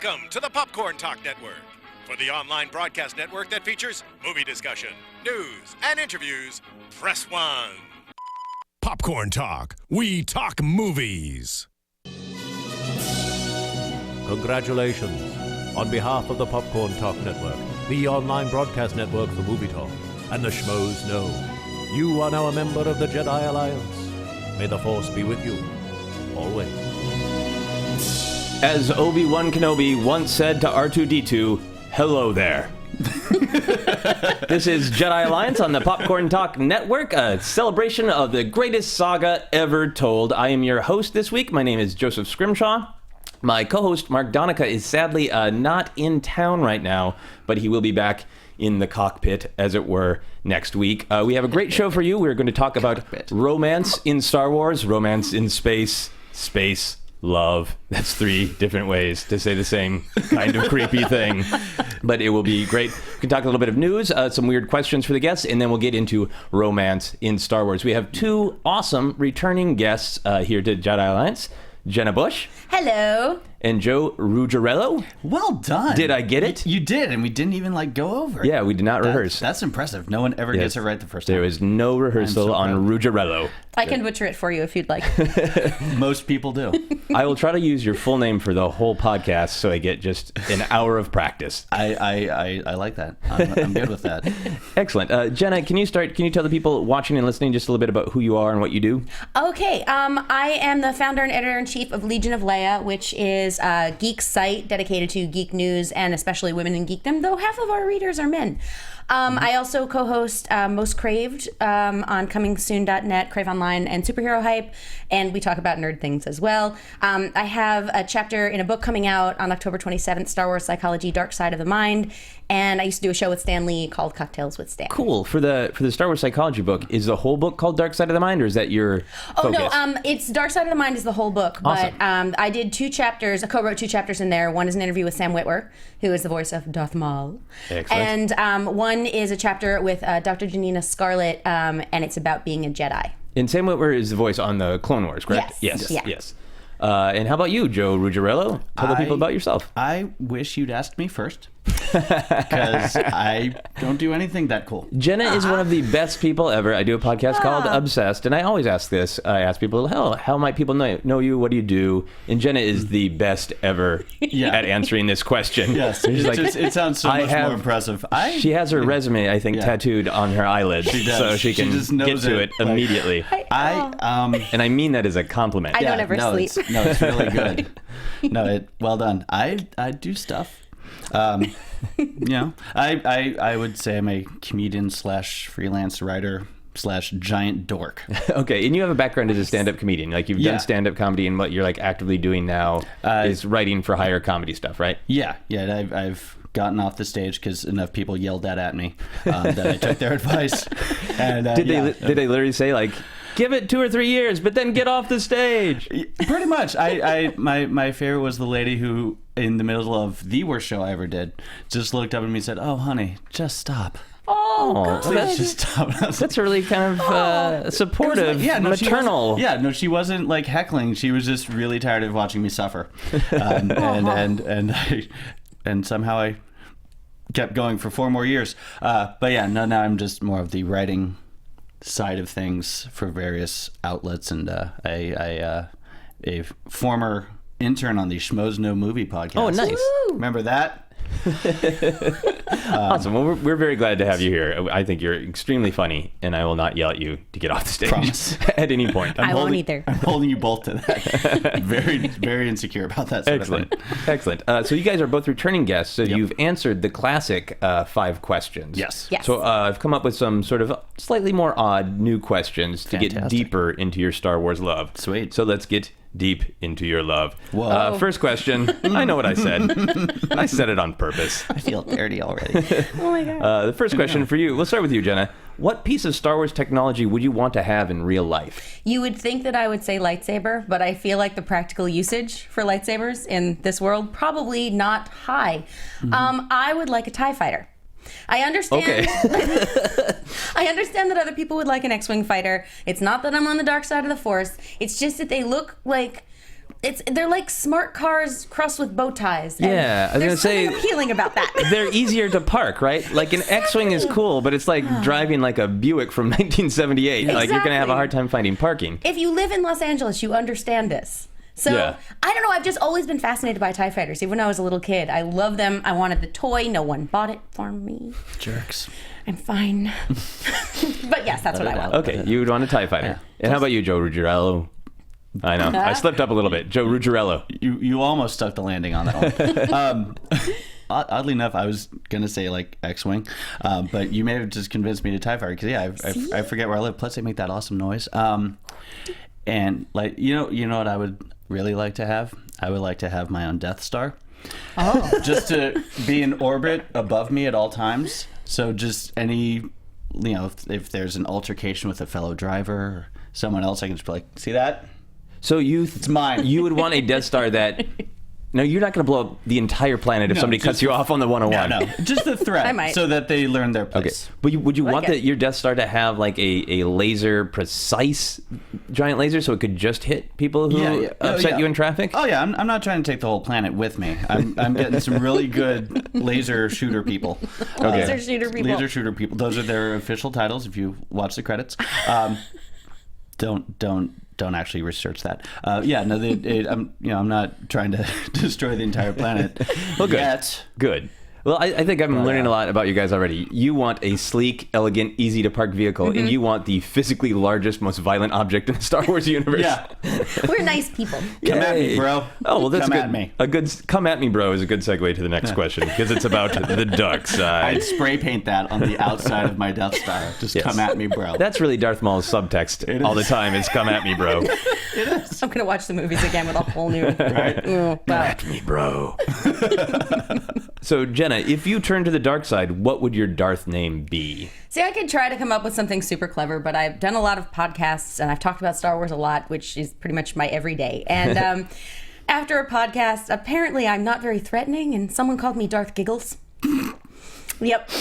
Welcome to the Popcorn Talk Network, for the online broadcast network that features movie discussion, news, and interviews. Press 1. Popcorn Talk. We talk movies. Congratulations. On behalf of the Popcorn Talk Network, the online broadcast network for movie talk, and the Schmoes know, you are now a member of the Jedi Alliance. May the Force be with you, always. As Obi-Wan Kenobi once said to R2-D2, hello there. This is Jedi Alliance on the Popcorn Talk Network, a celebration of the greatest saga ever told. I am your host this week. My name is Joseph Scrimshaw. My co-host, Mark Donica, is sadly not in town right now, but he will be back in the cockpit, as it were, next week. We have a great show for you. We're going to talk about romance in Star Wars, romance in space, love. That's 3 different ways to say the same kind of creepy thing, but it will be great. We can talk a little bit of news, some weird questions for the guests, and then we'll get into romance in Star Wars. We have 2 awesome returning guests here to Jedi Alliance. Jenna Busch. Hello. And Joe Ruggirello. Well done. Did I get it? You did, and we didn't even go over it. Yeah, we did not rehearse. That's impressive. No one ever gets it right the first time. There was no rehearsal on Ruggirello. I can butcher it for you if you'd like. Most people do. I will try to use your full name for the whole podcast so I get just an hour of practice. I like that. I'm good with that. Excellent. Jenna, can you tell the people watching and listening just a little bit about who you are and what you do? Okay. I am the founder and editor-in-chief of Legion of Leia, which is a geek site dedicated to geek news and especially women in geekdom, though half of our readers are men. I also co-host Most Craved on comingsoon.net, Crave Online, and Superhero Hype, and we talk about nerd things as well. I have a chapter in a book coming out on October 27th, Star Wars Psychology, Dark Side of the Mind, and I used to do a show with Stan Lee called Cocktails with Stan. Cool. For the Star Wars Psychology book, is the whole book called Dark Side of the Mind, or is that your focus? No, it's Dark Side of the Mind is the whole book, awesome. But I did 2 chapters, I co-wrote 2 chapters in there. One is an interview with Sam Witwer, who is the voice of Darth Maul. Excellent. And one is a chapter with Dr. Janina Scarlett, and it's about being a Jedi. And Sam Witwer is the voice on the Clone Wars, correct? Yes. Yes. And how about you, Joe Ruggirello? Tell the people about yourself. I wish you'd asked me first, because I don't do anything that cool. Jenna is one of the best people ever. I do a podcast called Obsessed, and I always ask this. I ask people, how might people know you? What do you do? And Jenna is the best ever at answering this question. Yes, it sounds so much more impressive. She has her resume, I think, tattooed on her eyelid, so she can get to it immediately. And I mean that as a compliment. I don't ever sleep. It's really good. Well done. I do stuff. I would say I'm a comedian / freelance writer / giant dork. Okay, and you have a background as a stand-up comedian. Like, you've done stand-up comedy, and what you're actively doing now is writing for higher comedy stuff, right? Yeah. I've gotten off the stage because enough people yelled that at me that I took their advice. And did they literally say, give it 2 or 3 years, but then get off the stage? Pretty much. My favorite was the lady who, in the middle of the worst show I ever did, just looked up at me and said, "Oh, honey, just stop." Oh, Please just stop. That's really kind of supportive, maternal. She wasn't heckling. She was just really tired of watching me suffer, and somehow I kept going for 4 more years. Now I'm just more of the writing side of things for various outlets, and a former intern on the Schmoes Know Movie podcast. Oh, nice. Woo! Remember that? Awesome. Well, we're very glad to have you here. I think you're extremely funny, and I will not yell at you to get off the stage. Promise. At any point. I won't either. I'm holding you both to that. Very, very insecure about that sort of thing. Excellent. So you guys are both returning guests, so you've answered the classic 5 questions. Yes. So I've come up with some sort of slightly more odd new questions to get deeper into your Star Wars love. Sweet. So let's get deep into your love. Whoa. First question. I know what I said. I said it on purpose. I feel dirty already. Oh my God. The first question for you. We'll start with you, Jenna. What piece of Star Wars technology would you want to have in real life? You would think that I would say lightsaber, but I feel like the practical usage for lightsabers in this world probably not high. I would like a TIE fighter. I understand. Okay. I understand that other people would like an X-Wing fighter. It's not that I'm on the dark side of the Force. It's just that they look like they're like smart cars crossed with bow ties. And Yeah, I was there's gonna say- something appealing about that. They're easier to park, right? Like an X-Wing is cool, but it's like driving like a Buick from 1978. Like you're gonna have a Exactly. hard time finding parking. If you live in Los Angeles, you understand this. So, Yeah. I don't know, I've just always been fascinated by TIE fighters, even when I was a little kid. I love them. I wanted the toy. No one bought it for me. Jerks. I'm fine. But yes, that's what I want. Okay, you would want a TIE fighter. And how about you, Joe Ruggirello? I know, I slipped up a little bit. Joe Ruggirello. You almost stuck the landing on that one. Oddly enough, I was gonna say like X-wing, but you may have just convinced me to TIE fighter because I forget where I live. Plus, they make that awesome noise. And like you know what I would really like to have? I would like to have my own Death Star. Oh. Just to be in orbit above me at all times. So just any, if there's an altercation with a fellow driver or someone else, I can just be like, see that? So It's mine. You would want a Death Star that... No, you're not going to blow up the entire planet if somebody cuts you off on the 101. No, just the threat, I might. so that they learn their Okay, place. but would you want it. your Death Star to have like a laser precise giant laser so it could just hit people who upset you in traffic? Oh yeah, I'm not trying to take the whole planet with me. I'm getting some really good laser shooter people. Laser shooter people. Laser shooter people. Those are their official titles. If you watch the credits, don't actually research that. I'm not trying to destroy the entire planet. Well, good. Yet. Good. Well, I think I'm learning a lot about you guys already. You want a sleek, elegant, easy-to-park vehicle, and you want the physically largest, most violent object in the Star Wars universe. Yeah. We're nice people. Come at me, Yay. bro. Oh, well, that's Come good. at me. A good come at me, bro, is a good segue to the next question because it's about the dark side. I'd spray paint that on the outside of my Death Star. Just Yes. come at me, bro. That's really Darth Maul's subtext all the time. Is come at me, bro. I'm going to watch the movies again with a whole new... right. Wow. At me, bro. So, Jenna, if you turn to the dark side, what would your Darth name be? See, I could try to come up with something super clever, but I've done a lot of podcasts and I've talked about Star Wars a lot, which is pretty much my everyday. And after a podcast, apparently I'm not very threatening, and someone called me Darth Giggles. Yep.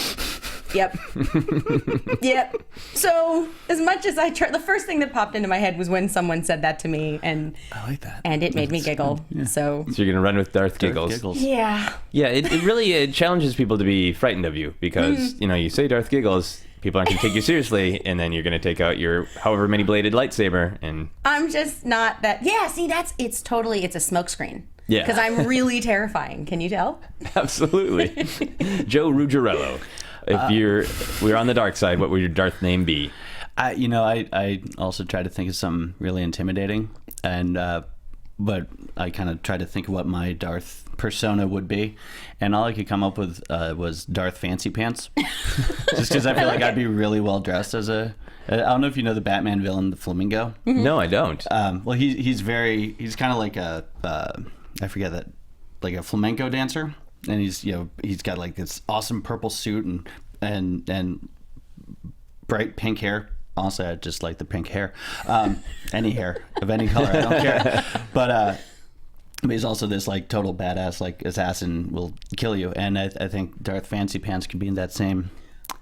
Yep. So, as much as I try, the first thing that popped into my head was when someone said that to me, and I like that. and it made me giggle. So, So you're gonna run with Darth Giggles. yeah. Yeah, it really challenges people to be frightened of you because you say Darth Giggles, people aren't gonna take you seriously, and then you're gonna take out your however many bladed lightsaber and I'm just not that. Yeah, see, it's a smokescreen. Yeah. Because I'm really terrifying. Can you tell? absolutely. Joe Ruggirello, if we're on the dark side, what would your Darth name be? I also try to think of something really intimidating, and but I kind of tried to think of what my Darth persona would be, and all I could come up with was Darth Fancy Pants, just because I feel like I'd be really well dressed as a. I don't know if you know the Batman villain, the Flamingo. No, I don't. Well, he's kind of like a I forget that, like a flamenco dancer, and he's got like this awesome purple suit and bright pink hair. Honestly, I just like the pink hair. Any hair of any color, I don't care. But he's also this like total badass, like assassin will kill you. And I think Darth Fancy Pants could be in that same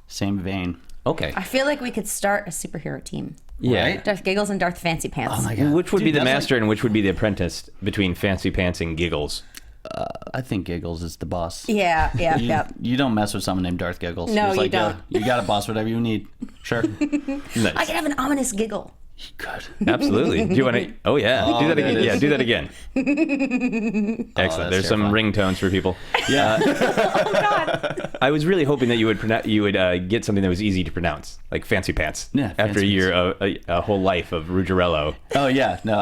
vein. Okay. I feel like we could start a superhero team. Yeah. Right? Darth Giggles and Darth Fancy Pants. Oh my god! Which would be Dude, the that's master and which would be the apprentice between Fancy Pants and Giggles? I think Giggles is the boss. Yeah. You don't mess with someone named Darth Giggles. No, It's you like, don't. You got a boss, whatever you need. Sure. Nice. I could have an ominous giggle. Good. Absolutely. Do you want to? Oh yeah. Do that again. there it Yeah, is. do that again. Excellent. that's There's some terrifying. ringtones for people. Yeah. Oh God. I was really hoping that you would get something that was easy to pronounce, like Fancy Pants. Yeah, After Fancy a year, a whole life of Ruggirello. Oh yeah. No,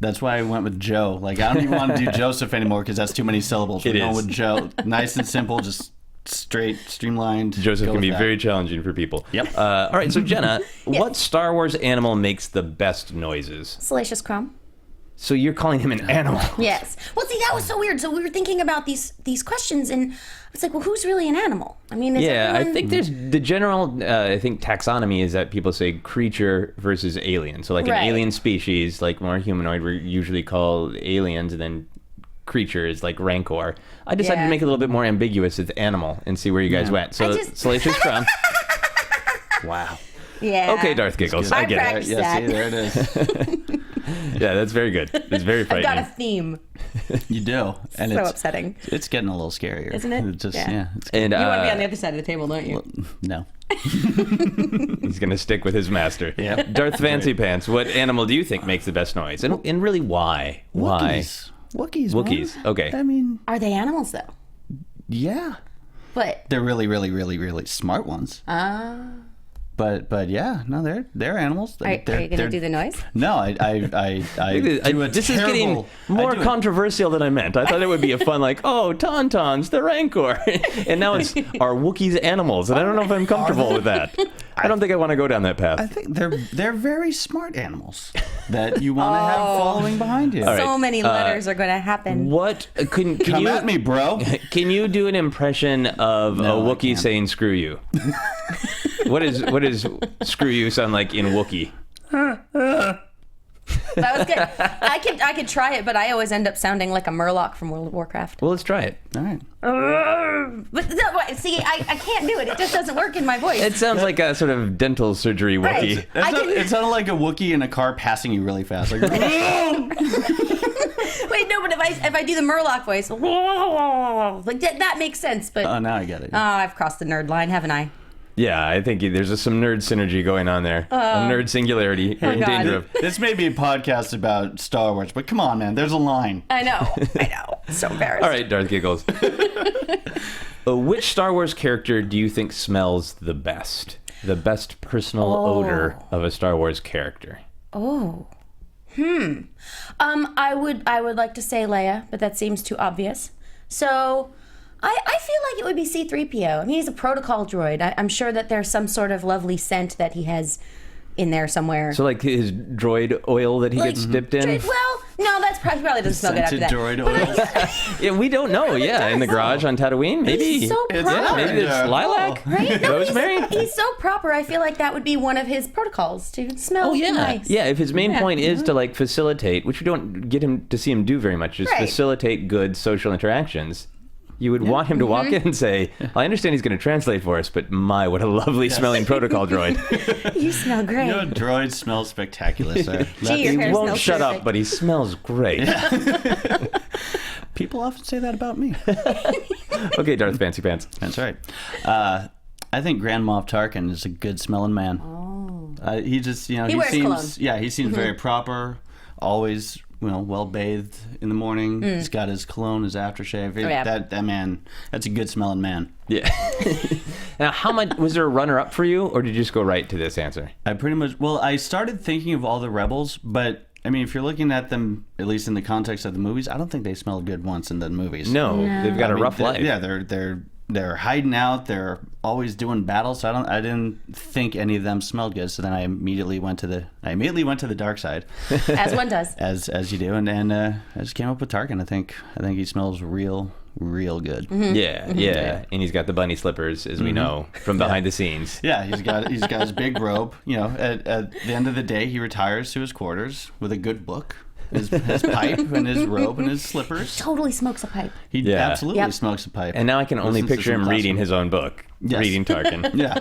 that's why I went with Joe. Like I don't even want to do Joseph anymore because that's too many syllables. We're going is. with Joe. Nice and simple, just straight, streamlined. Joseph Go can with be that. very challenging for people. Yep. All right. So Jenna, what Star Wars animal makes the best noises? Salacious Crumb. So you're calling him an animal? Yes. Well, see, that was so weird. So we were thinking about these questions, and it's like, well, who's really an animal? I mean, is Yeah, I everyone... think there's the general. I think taxonomy is that people say creature versus alien. So like an Right. alien species, like more humanoid, we usually call aliens, and then creature is like rancor. I decided Yeah. to make it a little bit more ambiguous with animal and see where you guys went. So I just- Salacious Crumb. Wow. Yeah. Okay, Darth Giggles, I get it. practiced Yeah. that. See, there it is. Yeah, that's very good. It's very I've frightening. got a theme. You do, and So it's upsetting. It's getting a little scarier, Isn't it? It's just Yeah. it's And You want to be on the other side of the table, don't you? no. he's going to stick with his master. Yep. Darth Fancy Pants, what animal do you think makes the best noise? And really, why? Why? Wookiees. Wookiees, man. okay. I mean, Are they animals, though? yeah, But, they're really, really, really, really smart ones. But yeah, no, they're animals. are you going to do the noise? No, I do a This is getting terrible- more I do a- controversial than I meant. I thought it would be a fun, like, oh, Tauntauns, the Rancor. And now it's, are Wookiees animals? And I don't know if I'm comfortable with that. I don't think I want to go down that path. I think they're very smart animals that you want to have following behind you. All right. So many letters are going to happen. What can Come you at me, bro. Can you do an impression of No, a I Wookiee can't. saying "screw you"? What does "screw you" sound like in Wookiee? That was good. I could try it, but I always end up sounding like a Murloc from World of Warcraft. Well, let's try it. All right. But see, I can't do it. It just doesn't work in my voice. It sounds like a sort of dental surgery Wookiee. Right. It sounded like a Wookiee in a car passing you really fast. Like, Wait, no, but if I do the Murloc voice, like that makes sense. But oh, now I get it. I've crossed the nerd line, haven't I? Yeah, I think there's some nerd synergy going on there. A nerd singularity. We're in God. danger of. This may be a podcast about Star Wars, but come on, man. There's a line. I know. So embarrassed. All right, Darth Giggles. Which Star Wars character do you think smells the best? The best personal odor of a Star Wars character? I would like to say Leia, but that seems too obvious. So I feel like it would be C-3PO. I mean, he's a protocol droid. I'm sure that there's some sort of lovely scent that he has in there somewhere. So like his droid oil that he gets dipped in? Well, no, that's probably doesn't smell good after Scented that. droid oil. Yeah, we don't know. Yeah, in the garage on Tatooine, maybe. He's so It's- proper. Maybe it's lilac, Right? No, rosemary. he's so proper. I feel like that would be one of his protocols to smell Oh yeah, nice. yeah. If his main point is to like facilitate, which we don't get him to see him do very much, is Right. facilitate good social interactions. You would want him to walk in and say, "I understand he's going to translate for us, but my, what a lovely smelling protocol droid." You smell great. Your droid smells spectacular, sir. Gee, your He hair won't smells shut terrific. up, but he smells great. People often say that about me. Okay, Darth Fancy Pants. That's right. I think Grand Moff Tarkin is a good smelling man. Oh. He just, he wears seems, cologne. yeah, he seems very proper. Always, well bathed in the morning. He's got his cologne, his aftershave. yeah. That man, that's a good smelling man. Yeah. Now, how much was there a runner-up for you, or did you just go right to this answer? I pretty much, I started thinking of all the rebels, but I mean, if you're looking at them, at least in the context of the movies, I don't think they smelled good once in the movies. No, they've got a rough life. Yeah, they're hiding out. They're always doing battles. So I didn't think any of them smelled good. So then I immediately went to the dark side, As one does. as you do, and I just came up with Tarkin. I think he smells real good. Yeah. And he's got the bunny slippers, as we know, from behind the scenes. Yeah, he's got his big robe. At the end of the day, he retires to his quarters with a good book. His pipe and his robe and his slippers. Totally smokes a pipe. He absolutely Yep. smokes a pipe. And now I can only Listens to picture some him reading classical- his own book, Yes. reading Tarkin. Yeah.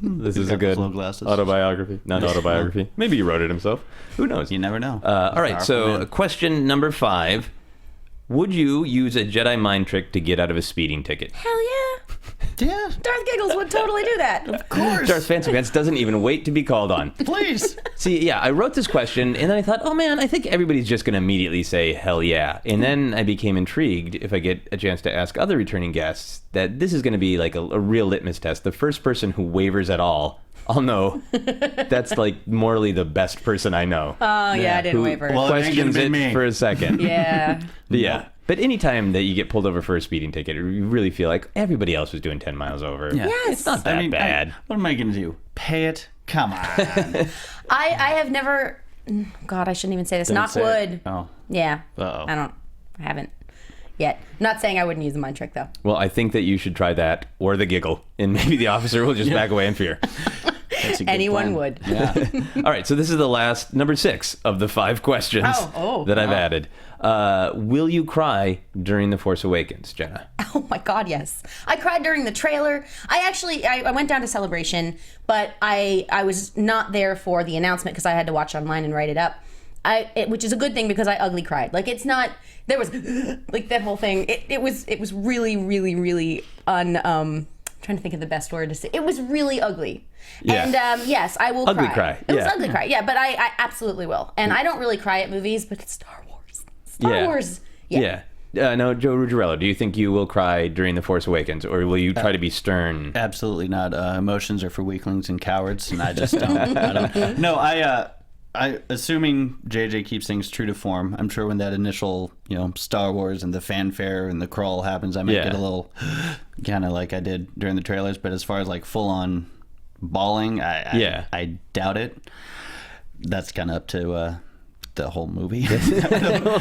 This is got a good those little glasses. autobiography. Not autobiography. Maybe he wrote it himself. Who knows? You never know. All right, Powerful so man. question number 5. Would you use a Jedi mind trick to get out of a speeding ticket? Hell yeah. Yeah, Darth Giggles would totally do that. of course. Darth Fancy Pants doesn't even wait to be called on. Please. See, yeah, I wrote this question, and then I thought, oh man, I think everybody's just going to immediately say, hell yeah. And then I became intrigued, if I get a chance to ask other returning guests, that this is going to be like a real litmus test. The first person who wavers at all, I'll know that's like morally the best person I know. Oh, yeah, I didn't Who waver. Well, it ain't questions gonna it be me. for a second. Yeah. But yeah. But anytime that you get pulled over for a speeding ticket, you really feel like everybody else was doing 10 miles over. Yeah. Yes. It's not that bad. What am I going to do? Pay it? Come on. I have never. God, I shouldn't even say this. Don't Knock say it. wood. Oh. Yeah. Uh-oh. I haven't yet. Not saying I wouldn't use the mind trick, though. Well, I think that you should try that or the giggle, and maybe the officer will just back away in fear. That's a good Anyone plan. would. Yeah. All right, so this is the last, number 6 of the 5 questions that I've added. Will you cry during The Force Awakens, Jenna? Oh my God, yes. I cried during the trailer. I went down to Celebration, but I was not there for the announcement because I had to watch online and write it up. which is a good thing because I ugly cried. Like it's not, there was like that whole thing. It was really, really, really trying to think of the best word to say. It was really ugly. Yeah. And yes, I will Ugly cry. cry. It was Yeah. ugly cry. Yeah, but I absolutely will. And I don't really cry at movies, but it's Star Wars. Star Wars. Yeah. No, Joe Ruggirello, do you think you will cry during The Force Awakens, or will you try to be stern? Absolutely not. Emotions are for weaklings and cowards, and I just don't. I don't. No, I assuming JJ keeps things true to form. I'm sure when that initial, Star Wars and the fanfare and the crawl happens, I might get a little kind of like I did during the trailers. But as far as like full on bawling, I doubt it. That's kind of up to the whole movie. I don't know.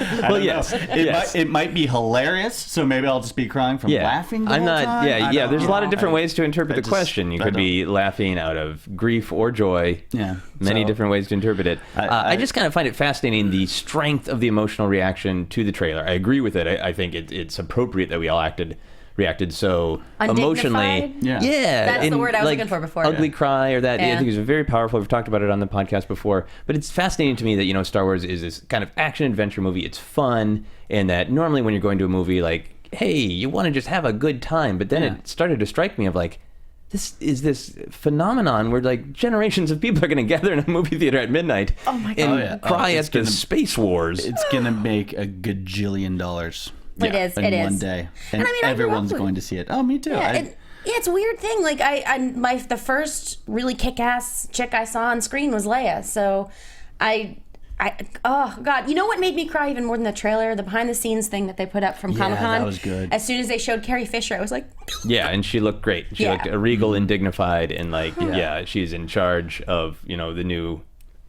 It might be hilarious, so maybe I'll just be crying from laughing the whole time. There's a lot of different ways to interpret the question. You could be laughing out of grief or joy. Yeah. Many different ways to interpret it. I just kind of find it fascinating, the strength of the emotional reaction to the trailer. I agree with it. I think it's appropriate that we all reacted so emotionally. Yeah. That's the word I was looking for before. Ugly cry or that. I think it's very powerful. We've talked about it on the podcast before. But it's fascinating to me that, Star Wars is this kind of action-adventure movie. It's fun. And that normally when you're going to a movie, like, hey, you want to just have a good time. But then it started to strike me of like, this is this phenomenon where like generations of people are going to gather in a movie theater at midnight and cry at the Space Wars. It's going to make a gajillion dollars. It is. In one day, and everyone's going to see it. Oh, me too. It's a weird thing. Like the first really kick-ass chick I saw on screen was Leia. So, oh God, you know what made me cry even more than the trailer? The behind-the-scenes thing that they put up from Comic-Con. That was good. As soon as they showed Carrie Fisher, I was like, yeah, and she looked great. She looked regal and dignified, and like, she's in charge of the new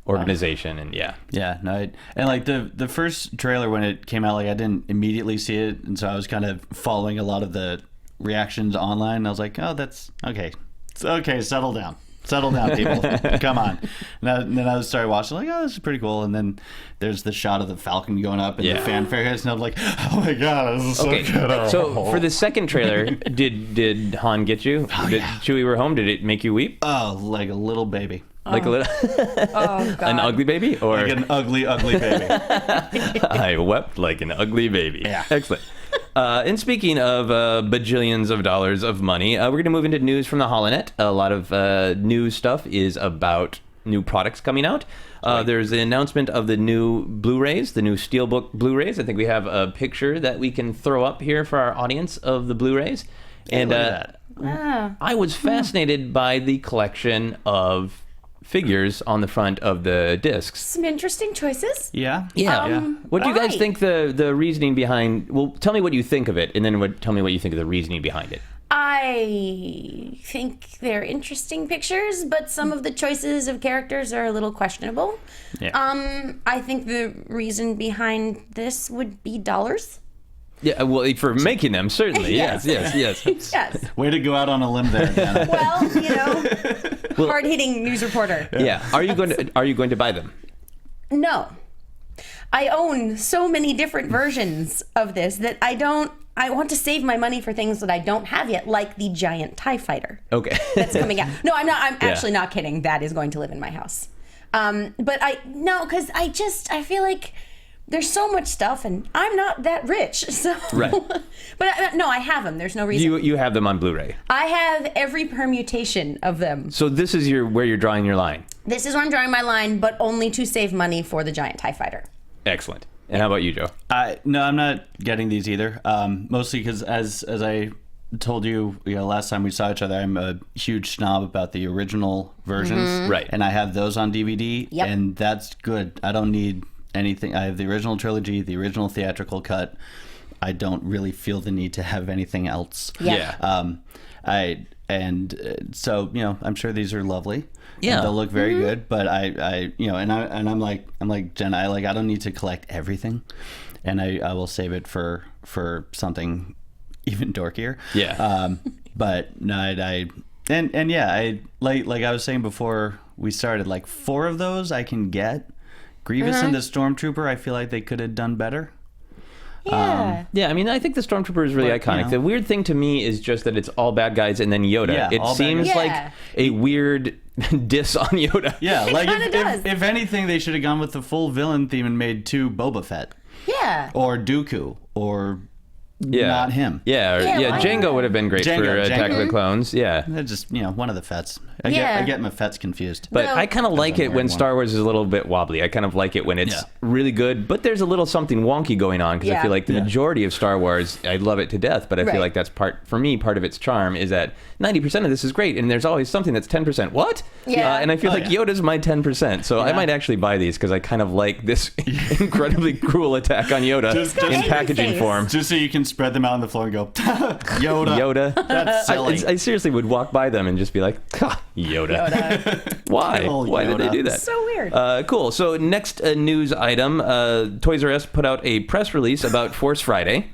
organization, and and like the first trailer when it came out, like I didn't immediately see it, and so I was kind of following a lot of the reactions online, and I was like, oh, that's okay. It's okay, settle down, people. Come on. And then I started watching, like, oh, this is pretty cool. And then there's the shot of the Falcon going up and the fanfare hits, and I'm like, oh my God, this is so good. So for the second trailer, did Han get you? Did Chewie were home? Did it make you weep? Oh, like a little baby. Like a little, an ugly baby, or like an ugly baby. I wept like an ugly baby. Yeah, excellent. And speaking of bajillions of dollars of money, we're going to move into news from the Holonet. A lot of news stuff is about new products coming out. There's the announcement of the new Blu-rays, the new Steelbook Blu-rays. I think we have a picture that we can throw up here for our audience of the Blu-rays. And I was fascinated by the collection of figures on the front of the discs. Some interesting choices. Yeah. What do you guys think the reasoning behind? Well, tell me what you think of it, and then tell me what you think of the reasoning behind it. I think they're interesting pictures, but some of the choices of characters are a little questionable. Yeah. I think the reason behind this would be dollars. Yeah, well, for making them, certainly. Yes. Yes. Way to go out on a limb there, Jenna. Well, hard-hitting news reporter. Yeah. Are you going to buy them? No. I own so many different versions of this that I want to save my money for things that I don't have yet, like the giant TIE fighter. Okay. That's coming out. No, I'm not. I'm actually not kidding. That is going to live in my house. Because I feel like there's so much stuff, and I'm not that rich. So, right. But no, I have them. There's no reason. You have them on Blu-ray. I have every permutation of them. So this is where you're drawing your line. This is where I'm drawing my line, but only to save money for the giant TIE fighter. Excellent. And how about you, Joe? No, I'm not getting these either. Mostly because as I told you, last time we saw each other, I'm a huge snob about the original versions. Mm-hmm. Right. And I have those on DVD, and that's good. I don't need anything. I have the original trilogy, the original theatrical cut. I don't really feel the need to have anything else. Yeah. So I'm sure these are lovely. Yeah, they'll look very good. But I'm like Jenna. I don't need to collect everything, and I will save it for something even dorkier. Yeah. But no, I was saying before we started, like 4 of those I can get. Grievous and the Stormtrooper, I feel like they could have done better. Yeah. I mean, I think the Stormtrooper is really iconic. The weird thing to me is just that it's all bad guys and then Yoda. Yeah, it seems like a weird diss on Yoda. Yeah, like kinda does. if anything, they should have gone with the full villain theme and made 2 Boba Fett. Yeah. Or Dooku. Or Yeah. not him. why Django not? would have been great for Attack of the Clones. Yeah. They're just, one of the Fets. I Yeah. get my Fets confused. But No. I kind of like it when weird Star Wars is a little bit wobbly. I kind of like it when it's Yeah. really good, but there's a little something wonky going on because I Yeah. feel like the Yeah. majority of Star Wars, I love it to death, but I Right. feel like that's part of its charm is that 90% of this is great, and there's always something that's 10%. What? Yeah. And I feel like Yoda's my 10%, so I might actually buy these because I kind of like this incredibly cruel attack on Yoda Just in angry packaging face. form. Just so you can spread them out on the floor and go, Yoda. Yoda. That's silly. I seriously would walk by them and just be like, Yoda. Why? Oh, Why did they Yoda. do that? So weird. Cool. So next news item, Toys R Us put out a press release about Force Friday.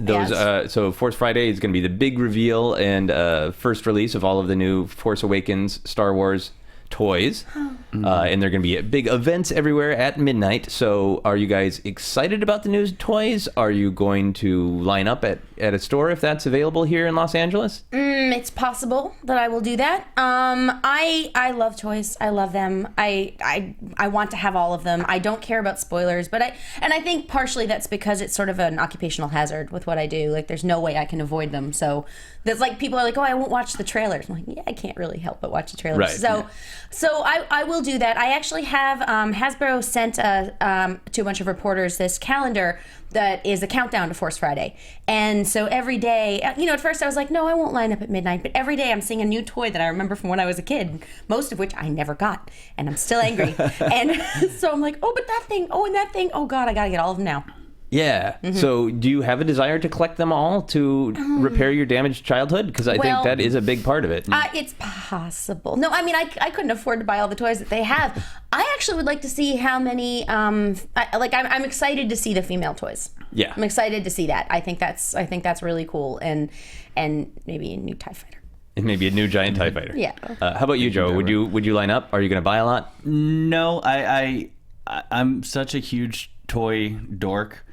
Yes. So Force Friday is going to be the big reveal and first release of all of the new Force Awakens Star Wars toys. And they're going to be at big events everywhere at midnight. So are you guys excited about the new toys? Are you going to line up at a store if that's available here in Los Angeles? It's possible that I will do that. I love toys. I love them. I want to have all of them. I don't care about spoilers, but I think partially that's because it's sort of an occupational hazard with what I do. Like there's no way I can avoid them. So that's like people are like, oh, I won't watch the trailers. I'm like, yeah, I can't really help but watch the trailers. Right. So I will do that. I actually have Hasbro sent to a bunch of reporters this calendar that is a countdown to Force Friday. And so every day, at first I was like, no, I won't line up at midnight. But every day I'm seeing a new toy that I remember from when I was a kid, most of which I never got. And I'm still angry. And so I'm like, oh, but that thing, oh, and that thing, oh God, I got to get all of them now. Yeah. So do you have a desire to collect them all to repair your damaged childhood? Because I think Well, that is a big part of it. It's possible. No, I mean, I couldn't afford to buy all the toys that they have. I actually would like to see how many. I'm excited to see the female toys. Yeah. I'm excited to see that. I think that's really cool, and maybe a new TIE fighter. And maybe a new giant TIE fighter. Yeah. How about you, Joe? Would you line up? Are you going to buy a lot? No, I'm such a huge toy dork,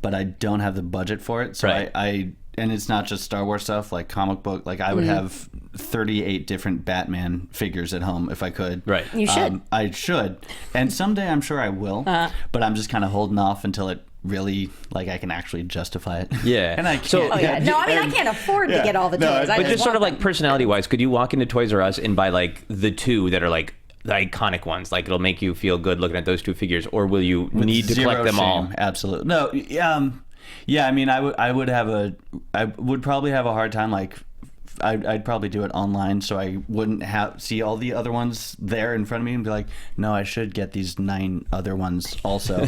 but I don't have the budget for it. So Right. and it's not just Star Wars stuff, like comic book. Like I would have 38 different Batman figures at home if I could. Right. You should. I should. And someday I'm sure I will. But I'm just kind of holding off until it really, like, I can actually justify it. Yeah. And I can't. So- Oh yeah. No, I mean I can't afford to get all the toys. No, I But just sort of want like personality-wise, could you walk into Toys R Us and buy like the two that are like the iconic ones? Like it'll make you feel good looking at those two figures, or will you need to Zero collect them all? shame. Absolutely. No. Yeah. I mean, I would probably have a hard time. Like, I'd probably do it online, so I wouldn't see all the other ones there in front of me and be like, no, I should get these 9 other ones also.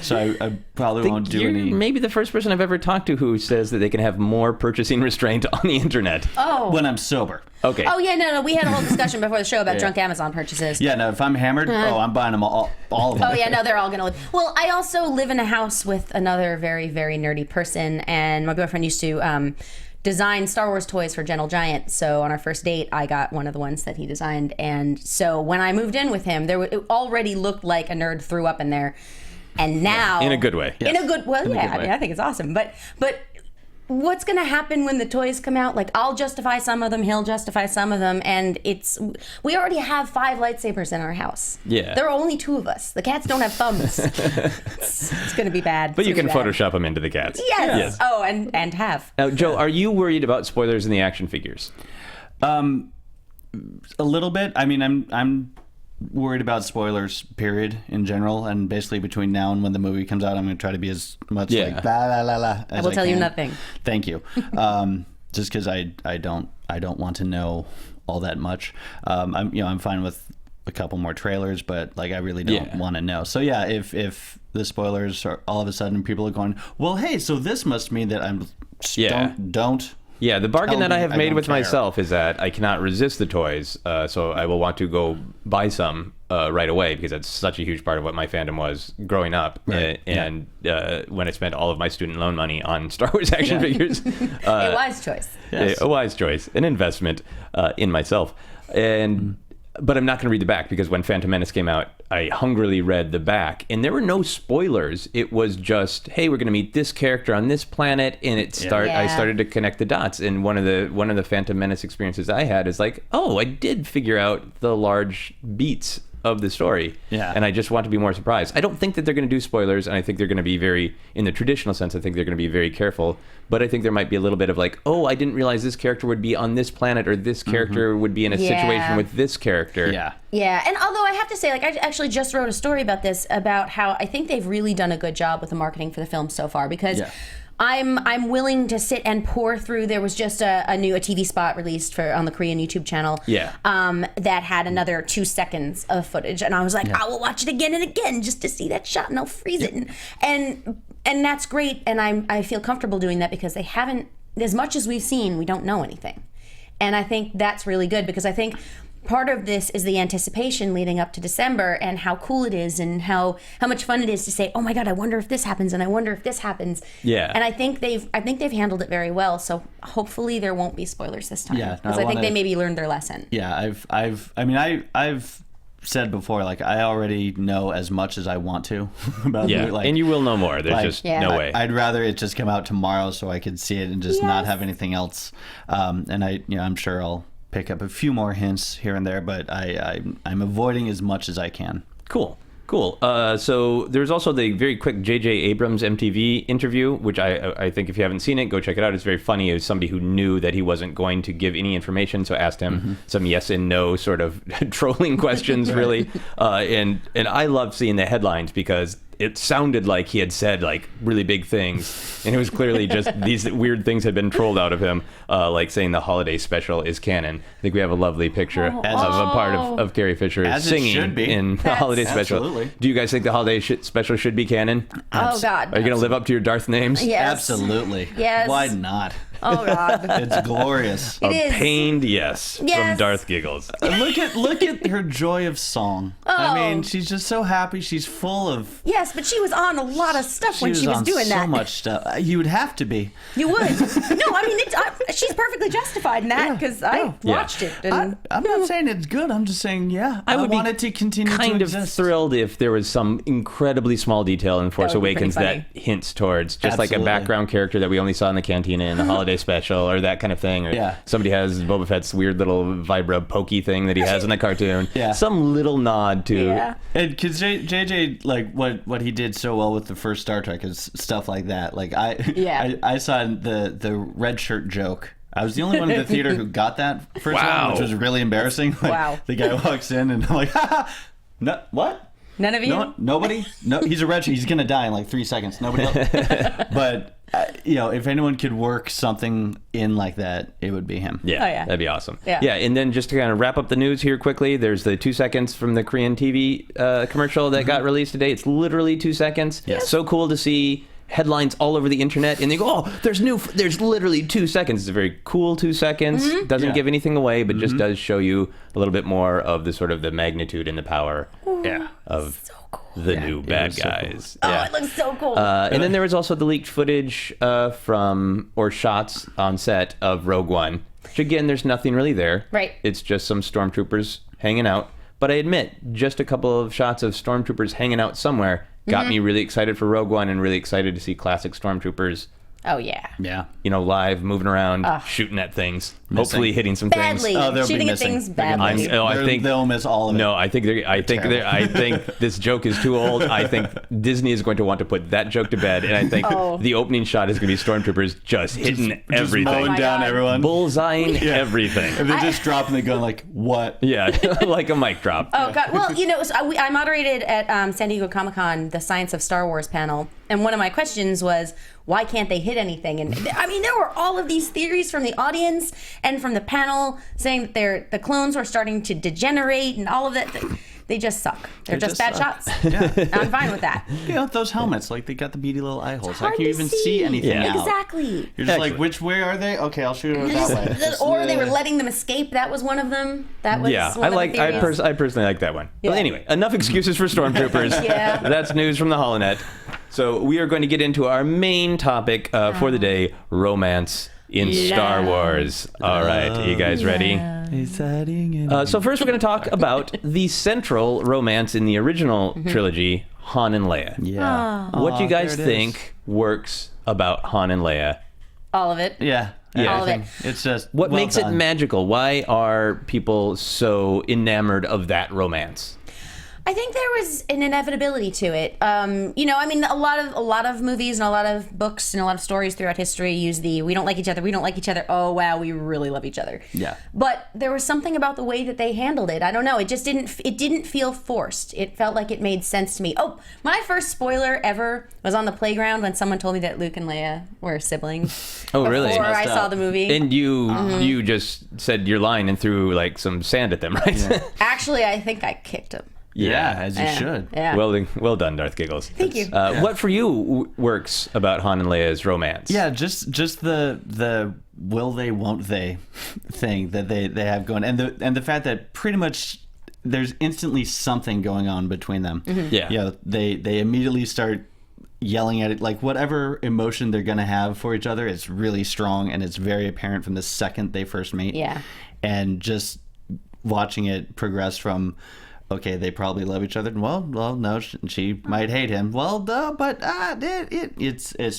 So I probably won't do You're any. maybe the first person I've ever talked to who says that they can have more purchasing restraint on the internet. Oh. When I'm sober. Okay. Oh yeah, no. We had a whole discussion before the show about drunk Amazon purchases. Yeah, no, if I'm hammered, I'm buying them all of them. Oh yeah, no, they're all gonna live. Well, I also live in a house with another very, very nerdy person, and my boyfriend used to design Star Wars toys for Gentle Giant. So on our first date, I got one of the ones that he designed, and so when I moved in with him, it already looked like a nerd threw up in there, and now In a good way. In a good well, In a yeah. good I way. mean, I think it's awesome, but. What's going to happen when the toys come out? Like, I'll justify some of them, he'll justify some of them, and we already have 5 lightsabers in our house. Yeah. There are only 2 of us. The cats don't have thumbs. it's going to be bad. But you It's can gonna be bad. Photoshop them into the cats. Yes. Oh, and have. Now, Joe, are you worried about spoilers in the action figures? A little bit. I mean, I'm worried about spoilers, period, in general, and basically between now and when the movie comes out, I'm going to try to be as much like la la la la as I will tell you can. nothing. Thank you. Just because I don't want to know all that much. I'm fine with a couple more trailers, but like I really don't want to know. So yeah, if the spoilers are all of a sudden people are going, well, hey, so this must mean that I'm don't. Yeah, the bargain Tell that I me, have I made don't with care. myself is that I cannot resist the toys, so I will want to go buy some right away because that's such a huge part of what my fandom was growing up. Right. And when I spent all of my student loan money on Star Wars action figures. A wise choice. Yes. A wise choice, an investment in myself. But I'm not going to read the back because when Phantom Menace came out, I hungrily read the back, and there were no spoilers. It was just, hey, we're going to meet this character on this planet, and I started to connect the dots. And one of the Phantom Menace experiences I had is like, oh, I did figure out the large beats of the story. Yeah. And I just want to be more surprised. I don't think that they're going to do spoilers, and I think they're going to be very, in the traditional sense, I think they're going to be very careful. But I think there might be a little bit of like, oh, I didn't realize this character would be on this planet, or this character would be in a situation with this character. Yeah. Yeah, and although I have to say, like, I actually just wrote a story about this, about how I think they've really done a good job with the marketing for the film so far, because I'm willing to sit and pour through. There was just a TV spot released on the Korean YouTube channel. That had another 2 seconds of footage, and I was like, I will watch it again and again just to see that shot, and I'll freeze it, and that's great, and I feel comfortable doing that because they haven't, as much as we've seen, we don't know anything, and I think that's really good, because I think part of this is the anticipation leading up to December, and how cool it is, and how much fun it is to say, oh my God, I wonder if this happens, and I wonder if this happens. Yeah. And I think they've handled it very well. So hopefully there won't be spoilers this time. Yeah. Because I think they maybe learned their lesson. Yeah. I've said before, like, I already know as much as I want to about the movie. Like, and you will know more. There's just no way. I'd rather it just come out tomorrow so I could see it and just not have anything else. And I'm sure I'll pick up a few more hints here and there, but I'm avoiding as much as I can. Cool. So there's also the very quick J.J. Abrams MTV interview, which I think if you haven't seen it, go check it out. It's very funny. It was somebody who knew that he wasn't going to give any information, so asked him some yes and no sort of trolling questions, really. And I love seeing the headlines, because it sounded like he had said like really big things, and it was clearly just these weird things had been trolled out of him, like saying the holiday special is canon. I think we have a lovely picture of a part of Carrie Fisher singing in the holiday special. Absolutely. Do you guys think the holiday special should be canon? Oh God. Are you going to live up to your Darth names? Yes. Absolutely. Yes. Why not? Oh God. It's glorious. It is. Pained yes from Darth Giggles. Look at her joy of song. I mean, she's just so happy. She's full of. Yes, but she was on a lot of stuff when she was doing that. So much stuff. You would have to be. You would. No, I mean, she's perfectly justified in that, because I watched it. And, I'm not saying it's good. I'm just saying, I would want it to continue kind to of exist. thrilled if there was some incredibly small detail in Force That would be Awakens pretty that hints towards just like a Absolutely. background character that we only saw in the cantina in the holiday special, or that kind of thing. Or somebody has Boba Fett's weird little vibra pokey thing that he has in the cartoon. Some little nod to. Yeah. And because JJ, like what he did so well with the first Star Trek is stuff like that. Like I saw the red shirt joke. I was the only one in the theater who got that first one, which was really embarrassing. Like, the guy walks in and I'm like, no, what? None of you? No, nobody? No, he's a red shirt. He's gonna die in like 3 seconds. Nobody else. But if anyone could work something in like that, it would be him. Yeah, that'd be awesome. Yeah. And then just to kind of wrap up the news here quickly, there's the 2 seconds from the Korean TV commercial that got released today. It's literally 2 seconds. Yes. So cool to see headlines all over the internet, and they go, oh, there's literally 2 seconds. It's a very cool 2 seconds. Doesn't give anything away, but just does show you a little bit more of the sort of the magnitude and the power of the new bad guys. Oh, it looks so cool. And then there was also the leaked footage or shots on set of Rogue One, which again, there's nothing really there. Right. It's just some stormtroopers hanging out. But I admit, just a couple of shots of stormtroopers hanging out somewhere got me really excited for Rogue One, and really excited to see classic stormtroopers. Oh, yeah. Yeah. Live, moving around, shooting at things, hopefully hitting some Badly. things. Oh, they'll Shooting be at missing. things badly. I think they'll miss all of it. No, I think this joke is too old. I think Disney is going to want to put that joke to bed, and I think the opening shot is going to be stormtroopers just hitting everything, just mowing down God. everyone, bullseyeing everything. and they're just dropping the gun like, what? Yeah, like a mic drop. Oh, God. Well, so I moderated at San Diego Comic-Con the Science of Star Wars panel, and one of my questions was, why can't they hit anything? And I mean, there were all of these theories from the audience and from the panel saying that the clones were starting to degenerate and all of that. They just suck. They're just bad shots. Yeah. I'm fine with that. Those helmets, like, they got the beady little eye holes. How Hard can you to even see anything out? Exactly. You're just like, which way are they? Okay, I'll shoot it that way. Or they were letting them escape. That was one of them. That was one of the theories. I personally like that one. Yeah. Well, anyway, enough excuses for stormtroopers. That's news from the Holonet. So we are going to get into our main topic for the day: romance in Star Wars. All right, you guys ready? So first we're going to talk about the central romance in the original trilogy, Han and Leia. Yeah. What do you guys there it is. think works about Han and Leia? All of it. Yeah. Yeah. All of it. Everything. It's just What well makes done. it magical? Why are people so enamored of that romance? I think there was an inevitability to it. You know, I mean, a lot of movies and a lot of books and a lot of stories throughout history use the "we don't like each other, we don't like each other." Oh wow, we really love each other. Yeah. But there was something about the way that they handled it. I don't know. It just didn't feel forced. It felt like it made sense to me. Oh, my first spoiler ever was on the playground when someone told me that Luke and Leia were siblings. Oh, really? Before I Messed saw up. the movie. And you just said your line and threw like some sand at them, right? Actually, I think I kicked him. Yeah, as you should. Yeah. Well done, Darth Giggles. Thank you. What for you works about Han and Leia's romance? Yeah, just the will they won't they thing that they have going, and the fact that pretty much there's instantly something going on between them. Yeah. You know, they immediately start yelling at it, like whatever emotion they're gonna have for each other, it's really strong and it's very apparent from the second they first meet. Yeah. And just watching it progress from, okay, they probably love each other. Well, no, she might hate him. Well, duh, but it's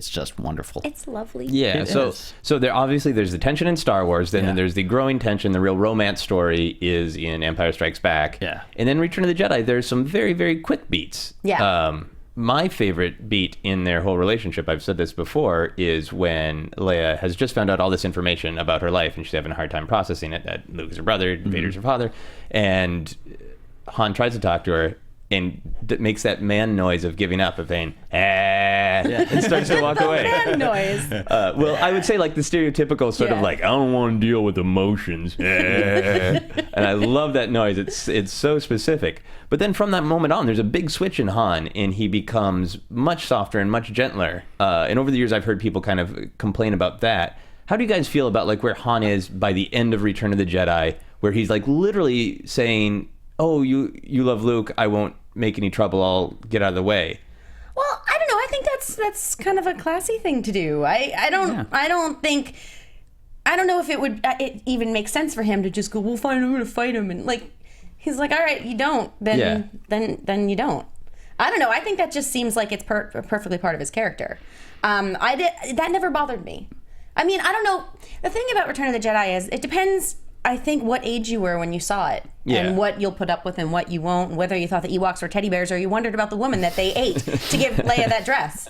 just wonderful. It's lovely. Yeah, It so is. there's the tension in Star Wars, then there's the growing tension. The real romance story is in Empire Strikes Back. Yeah. And then Return of the Jedi, there's some very, very quick beats. Yeah. My favorite beat in their whole relationship, I've said this before, is when Leia has just found out all this information about her life and she's having a hard time processing it, that Luke is her brother, Vader's her father, and Han tries to talk to her and makes that man noise of giving up, of saying, and starts to walk away. Man noise. Well, I would say like the stereotypical sort of Yeah. like, I don't want to deal with emotions. And I love that noise. It's so specific. But then from that moment on, there's a big switch in Han, and he becomes much softer and much gentler. And over the years, I've heard people kind of complain about that. How do you guys feel about like where Han is by the end of Return of the Jedi, where he's like literally saying, oh, you love Luke, I won't make any trouble, I'll get out of the way. Well, I don't know. I think that's kind of a classy thing to do. I don't know if it would it even make sense for him to just go, well, fine, I'm gonna fight him, and like he's like, all right, you don't, then you don't. I don't know. I think that just seems like it's perfectly part of his character. That never bothered me. I mean, I don't know. The thing about Return of the Jedi is it depends, I think, what age you were when you saw it, and what you'll put up with and what you won't, and whether you thought the Ewoks were teddy bears or you wondered about the woman that they ate to give Leia that dress.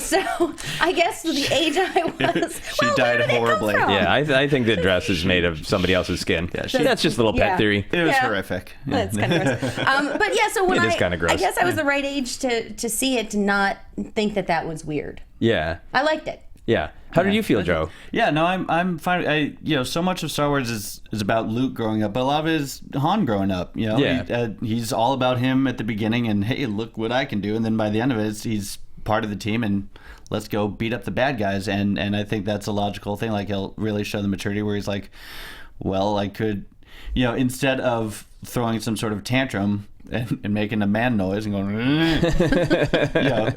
So I guess the age I was, She died horribly. Yeah, I think the dress is made of somebody else's skin. That's just a little pet theory. It was Yeah. horrific. That's kind of gross. But yeah, so when It is kinda gross. I guess I was the right age to see it, to not think that was weird. Yeah. I liked it. Yeah. How did you feel, Joe? Yeah, no, I'm fine. So much of Star Wars is about Luke growing up, but a lot of it is Han growing up. You know, Yeah. He's all about him at the beginning, and hey, look what I can do, and then by the end of it, he's part of the team, and let's go beat up the bad guys. And I think that's a logical thing. Like he'll really show the maturity where he's like, well, I could, instead of throwing some sort of tantrum and making a man noise and going,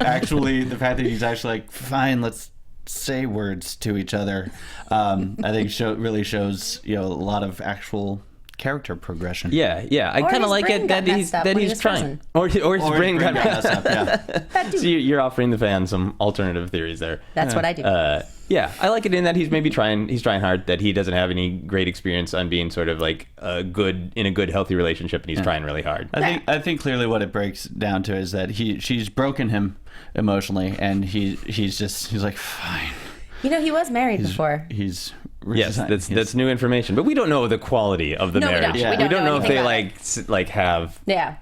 actually, the fact that he's actually like, fine, let's say words to each other, I think really shows a lot of actual character progression. Yeah. I Or kind of his like brain it got that messed up when he he's was trying, frozen. or his brain got messed up. Yeah. So you're offering the fans some alternative theories there. That's what I do. Yeah, I like it in that he's maybe trying hard, that he doesn't have any great experience on being sort of like in a good, healthy relationship, and he's trying really hard. I think clearly what it breaks down to is that she's broken him emotionally, and he's like, fine. He was married before. He's Yes, that's new information, but we don't know the quality of the No, we don't. marriage. Yeah. We don't know if they anything like have Yeah.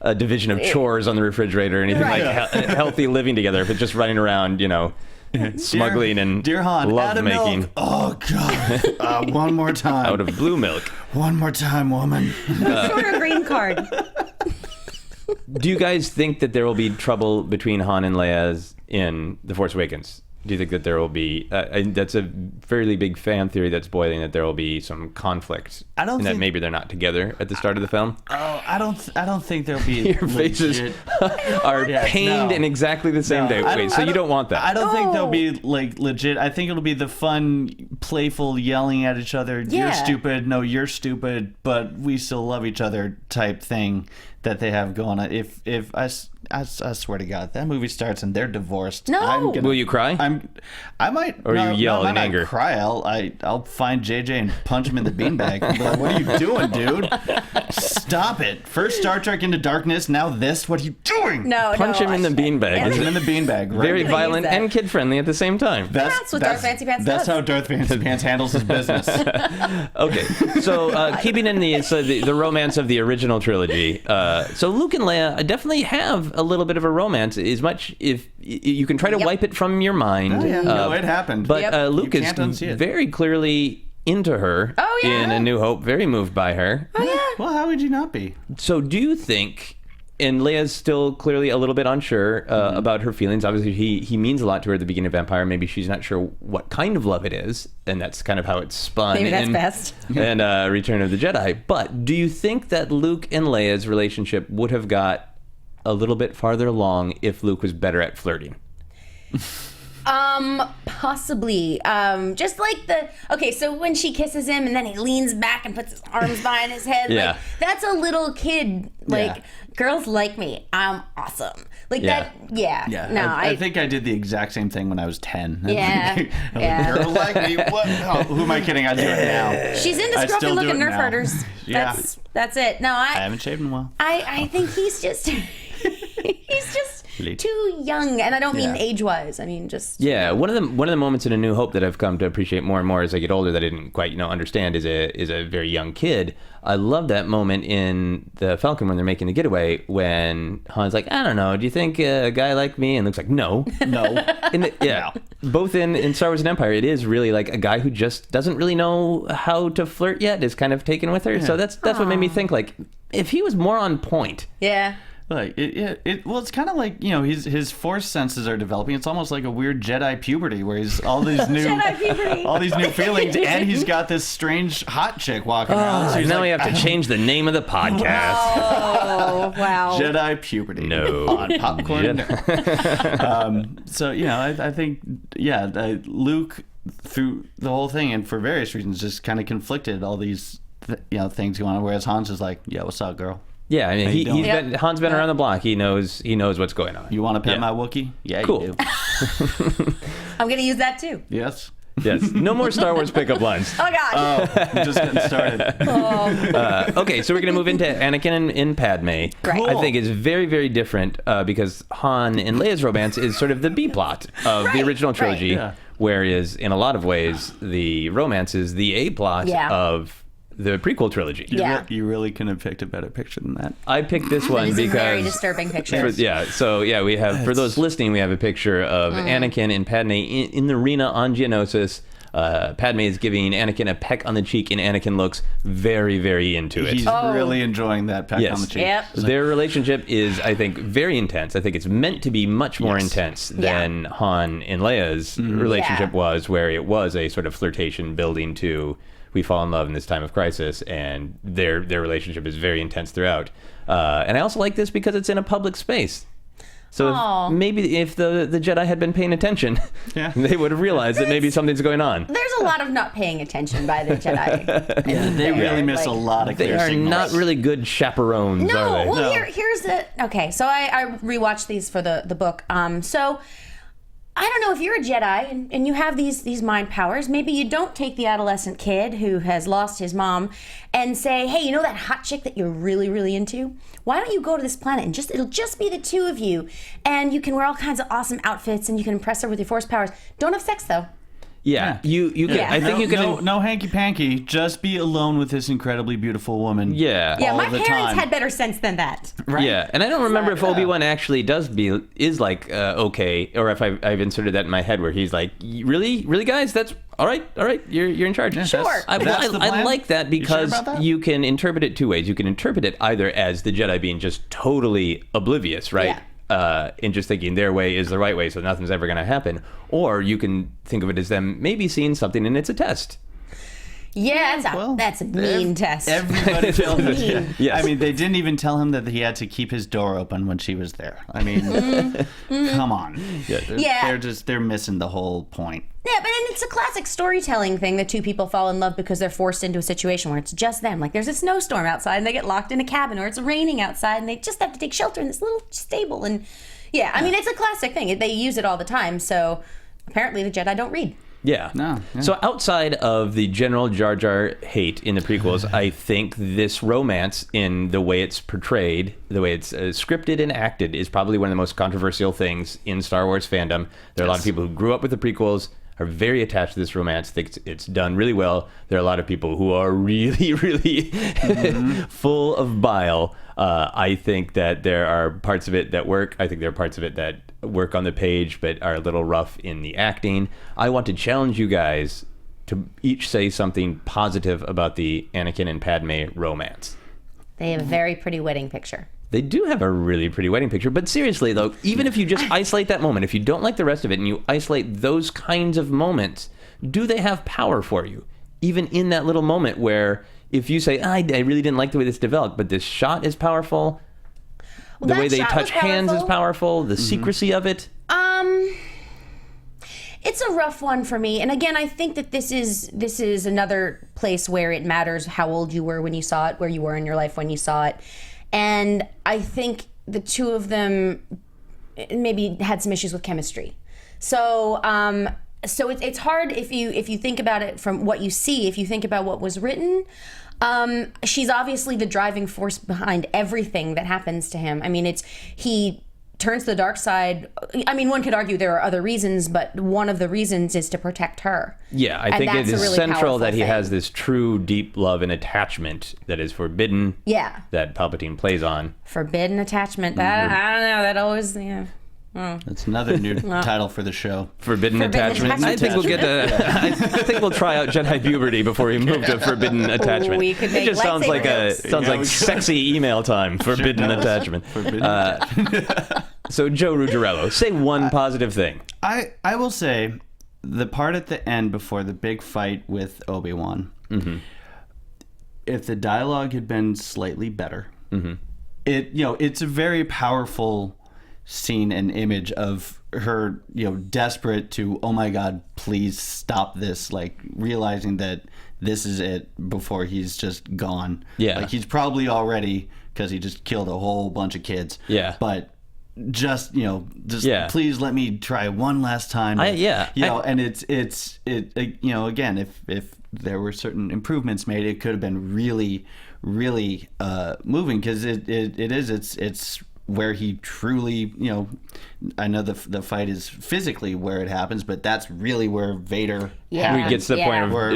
a division of chores on the refrigerator or anything Right. like healthy living together. If it's just running around, smuggling and Dear Han, love add a making milk. Oh God! One more time. out of blue milk. One more time, woman. Shorter green card. Do you guys think that there will be trouble between Han and Leia in The Force Awakens? Do you think that there will be? That's a fairly big fan theory that's boiling, that there will be some conflict. I don't and think that maybe they're not together at the start of the film. Oh, I don't think there'll be. Your faces are pained in exactly the same day. Wait, so you don't want that? I don't think they'll be like legit. I think it'll be the fun, playful, yelling at each other. Yeah. You're stupid. No, you're stupid. But we still love each other type thing that they have going on. If I swear to God, that movie starts and they're divorced. No. Will you cry? I might. Or you yell in I might anger? not cry. I'll find JJ and punch him in the beanbag. I'll be like, what are you doing, dude? Stop it. First Star Trek Into Darkness, now this. What are you doing? No, Punch him in the beanbag. Punch him in the beanbag. Right? Very gonna violent use that. and kid-friendly at the same time. That's what Darth Fancy Pants That's does. how Darth Fancy Pants handles his business. Okay, so keeping in the romance of the original trilogy, so Luke and Leia definitely have a little bit of a romance. As much if you can try to wipe it from your mind. Oh, yeah. No, it happened. But Luke You is can't unsee it. very clearly into her Oh, yeah. in A New Hope, very moved by her. Oh yeah. Well, how would you not be? So do you think, and Leia's still clearly a little bit unsure about her feelings. Obviously, he means a lot to her at the beginning of Empire. Maybe she's not sure what kind of love it is, and that's kind of how it's spun. Maybe that's in, best. And Return of the Jedi. But do you think that Luke and Leia's relationship would have got a little bit farther along if Luke was better at flirting? Possibly. Just like so when she kisses him and then he leans back and puts his arms behind his head, Yeah. like that's a little kid, like, Yeah. girls like me, I'm awesome. Like Yeah. that, yeah. Yeah, No, I think I did the exact same thing when I was 10. Yeah, I was yeah. like, girl like me? What? Oh, who am I kidding? I do it now. she's into I still scruffy do looking it Nerf now. herders. Yeah. That's it. No, I I haven't shaved in a while. think he's just he's just Late. too young, and I don't mean Yeah. age-wise. I mean just Yeah, one of the moments in A New Hope that I've come to appreciate more and more as I get older that I didn't quite understand is a very young kid. I love that moment in the Falcon when they're making the getaway when Han's like, I don't know, do you think a guy like me? And Luke's like, no. No. Both in Star Wars and Empire, it is really like a guy who just doesn't really know how to flirt yet is kind of taken with her. So that's what made me think, like, if he was more on point. yeah. Like well, it's kind of like, his force senses are developing. It's almost like a weird Jedi puberty where he's all these new Jedi puberty. all these new feelings, and he's got this strange hot chick walking around. So he's Now like, we have to change the name of the podcast. Oh wow. Jedi puberty. No. On Popcorn. So I think Luke through the whole thing and for various reasons just kind of conflicted all these things going on. Whereas Hans is like, yeah, what's up, girl? Yeah, I mean, you doing? Han's been around the block. He knows what's going on. You want to pet Yeah. my Wookiee? Yeah, Cool. you do. I'm gonna use that too. Yes. Yes. No more Star Wars pickup lines. Oh god. I'm just getting started. Okay, so we're going to move into Anakin and Padme. Right. I think it's very, very different because Han and Leia's romance is sort of the B-plot of the Right, original trilogy, right. Yeah. whereas in a lot of ways, the romance is the A-plot Yeah. of the prequel trilogy. Yeah. You really couldn't have picked a better picture than that. I picked this one This is a very because... disturbing picture. we have, for those listening, we have a picture of Anakin and Padme in the arena on Geonosis. Padme is giving Anakin a peck on the cheek, and Anakin looks very, very into it. He's really enjoying that peck Yes. on the cheek. Yep. Their relationship is, I think, very intense. I think it's meant to be much more intense than Han and Leia's relationship Yeah. was, where it was a sort of flirtation building to we fall in love in this time of crisis, and their relationship is very intense throughout. And I also like this because it's in a public space. So maybe if the Jedi had been paying attention, they would have realized that maybe something's going on. There's a lot of not paying attention by the Jedi. Yeah, they really miss a lot of They clear are signals. not really good chaperones, No, are they? well, here's the okay. So I rewatched these for the book. So I don't know if you're a Jedi and you have these mind powers. Maybe you don't take the adolescent kid who has lost his mom and say, hey, you know that hot chick that you're really, really into? Why don't you go to this planet and it'll just be the two of you, and you can wear all kinds of awesome outfits and you can impress her with your force powers. Don't have sex though. Yeah, you can. Yeah. I think you can. No hanky panky. Just be alone with this incredibly beautiful woman. Yeah. Yeah, all my the parents time. had better sense than that. Right. Yeah, and I don't remember if Obi-Wan actually is like okay, or if I've inserted that in my head where he's like, really, guys, that's all right, you're in charge. Sure. I That's the plan? like that You sure because about that? you can interpret it two ways. You can interpret it either as the Jedi being just totally oblivious, right? Yeah. and just thinking their way is the right way, so nothing's ever going to happen. Or you can think of it as them maybe seeing something and it's a test. Yeah, that's a mean test. Everybody feels it. Yes. I mean, they didn't even tell him that he had to keep his door open when she was there. I mean, come on. They're missing the whole point. Yeah, but it's a classic storytelling thing that two people fall in love because they're forced into a situation where it's just them. Like there's a snowstorm outside and they get locked in a cabin, or it's raining outside and they just have to take shelter in this little stable. And I mean, it's a classic thing. They use it all the time. So apparently the Jedi don't read. Yeah. No. Yeah. So outside of the general Jar Jar hate in the prequels, I think this romance in the way it's portrayed, the way it's scripted and acted, is probably one of the most controversial things in Star Wars fandom. There are a lot of people who grew up with the prequels, are very attached to this romance, think it's done really well. There are a lot of people who are really, really full of bile. I think that there are parts of it that work. I think there are parts of it that work on the page but are a little rough in the acting. I want to challenge you guys to each say something positive about the Anakin and Padme romance. They have a very pretty wedding picture. They do have a really pretty wedding picture, but seriously though, even if you just isolate that moment, if you don't like the rest of it and you isolate those kinds of moments, do they have power for you? Even in that little moment where if you say, I really didn't like the way this developed, but this shot is powerful, the way they touch hands is powerful, the secrecy of it. It's a rough one for me. And again, I think that this is another place where it matters how old you were when you saw it, where you were in your life when you saw it. And I think the two of them maybe had some issues with chemistry. So it's hard if you think about it from what you see. If you think about what was written, she's obviously the driving force behind everything that happens to him. I mean, he turns to the dark side. I mean, one could argue there are other reasons, but one of the reasons is to protect her. Yeah, I think it is really central that he has this true deep love and attachment that is forbidden. Yeah. That Palpatine plays on. Forbidden attachment. That I don't know. That always That's another new title for the show. Forbidden attachment. I think we'll get I think we'll try out Jedi puberty before we move to forbidden attachment. We could make it just sounds like sexy email time. Forbidden attachment. So Joe Ruggirello, say one positive thing. I will say the part at the end before the big fight with Obi-Wan. Mm-hmm. If the dialogue had been slightly better, it's a very powerful scene and image of her, desperate to, oh my God, please stop this, like realizing that this is it before he's just gone. Yeah. Like he's probably already, because he just killed a whole bunch of kids. Yeah. But please let me try one last time. And it's again, if there were certain improvements made, it could have been really, really moving, because it's where he truly, I know the fight is physically where it happens, but that's really where Vader he gets to the point of where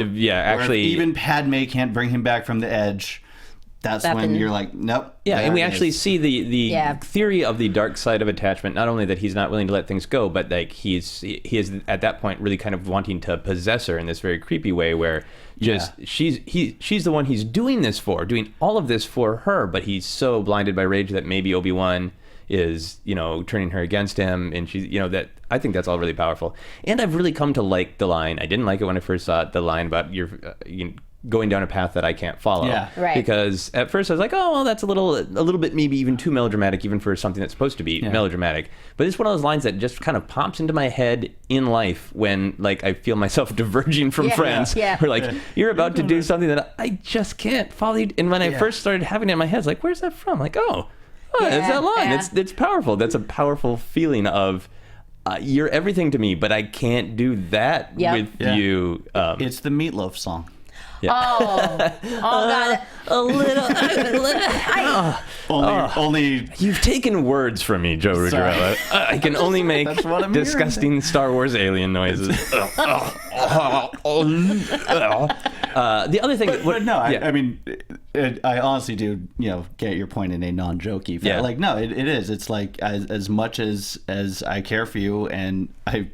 even Padme can't bring him back from the edge. That's when you're like, nope. Yeah, and we actually see the theory of the dark side of attachment. Not only that he's not willing to let things go, but like he is at that point really kind of wanting to possess her in this very creepy way, where she's the one he's doing this for, doing all of this for her, but he's so blinded by rage that maybe Obi-Wan is turning her against him, and she's that I think that's all really powerful. And I've really come to like the line. I didn't like it when I first saw it. The line about going down a path that I can't follow. Yeah. Right. Because at first I was like, oh, well, that's a little bit maybe even too melodramatic, even for something that's supposed to be melodramatic. But it's one of those lines that just kind of pops into my head in life when like I feel myself diverging from friends. Yeah. Or like, you're about to do something that I just can't follow you. And when I first started having it in my head, it's like, where's that from? Like, it's that line. Yeah. It's powerful. That's a powerful feeling of you're everything to me, but I can't do that with you. It's the Meatloaf song. Yeah. Oh God! A little. Only. You've taken words from me, Joe Ruggirello. I can only make disgusting Star Wars alien noises. The other thing, I mean, I honestly do, get your point in a non-jokey fashion. Yeah. Like, no, it is. It's like as much as I care for you, and I,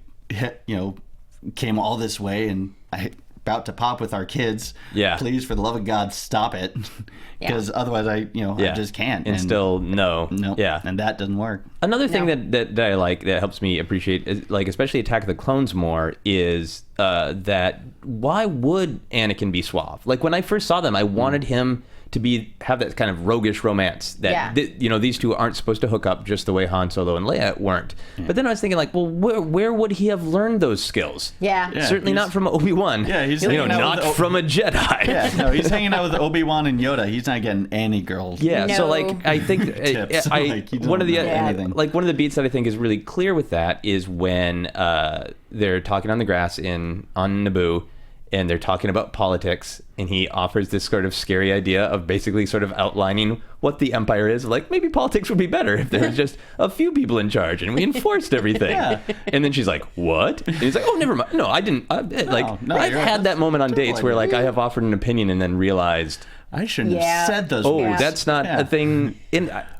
came all this way, and about to pop with our kids. Yeah. Please, for the love of God, stop it. Because otherwise I just can't. And still, no. Yeah. And that doesn't work. Another thing that I like that helps me appreciate, like especially Attack of the Clones more, is that why would Anakin be suave? Like when I first saw them, I wanted him to have that kind of roguish romance that these two aren't supposed to hook up just the way Han Solo and Leia weren't. But then I was thinking like, well, where would he have learned those skills? Certainly not from Obi-Wan. Yeah, he's not from a Jedi. Yeah, no, he's hanging out with Obi-Wan and Yoda. He's not getting any girls. Yeah, No. so like I think one of the beats that I think is really clear with that is when they're talking on the grass on Naboo, and they're talking about politics, and he offers this sort of scary idea of basically sort of outlining what the Empire is. Like, maybe politics would be better if there was just a few people in charge and we enforced everything. And then she's like, what? And he's like, oh, never mind. No, I didn't. I've had that moment on dates where like I have offered an opinion and then realized, I shouldn't have said those words. That's not a thing.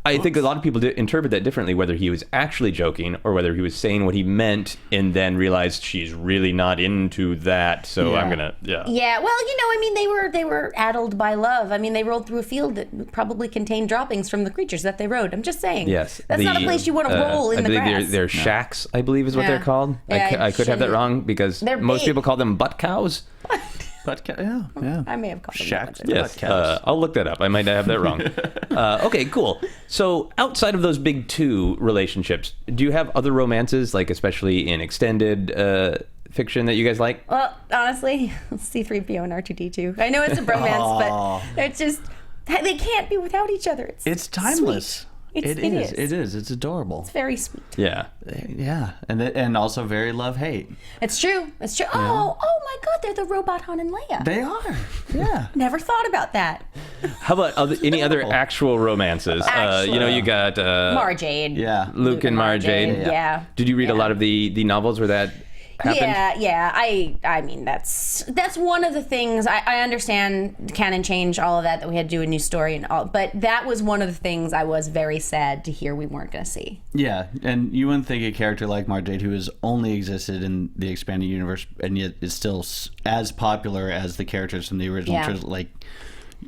I think a lot of people interpret that differently, whether he was actually joking or whether he was saying what he meant and then realized she's really not into that. So I'm going to, Yeah, well, I mean, they were addled by love. I mean, they rolled through a field that probably contained droppings from the creatures that they rode. I'm just saying. Yes. That's not a place you want to roll in the grass. I believe they're shacks, I believe is what they're called. Yeah, I could have that wrong because most people call them butt cows. Yeah. I may have called them Shacks. Yes, I'll look that up. I might have that wrong. Okay, cool. So outside of those big two relationships, do you have other romances, like especially in extended fiction, that you guys like? Well, honestly, C-3PO and R2-D2. I know it's a bromance, but they're just, they can't be without each other. It's timeless. Sweet. It is. It's adorable. It's very sweet. Yeah. Yeah. And also very love-hate. It's true. It's true. Yeah. Oh my God, they're the robot Han and Leia. They are. Yeah. Never thought about that. How about any other actual romances? You got Mara Jade. Yeah. Luke and Mara Jade. Yeah. Did you read a lot of the novels where that happened? Yeah. I mean, that's one of the things. I understand canon change, all of that we had to do a new story and all, but that was one of the things I was very sad to hear we weren't going to see. Yeah, and you wouldn't think a character like Mara Jade, who has only existed in the expanded universe and yet is still as popular as the characters from the original trilogy, like,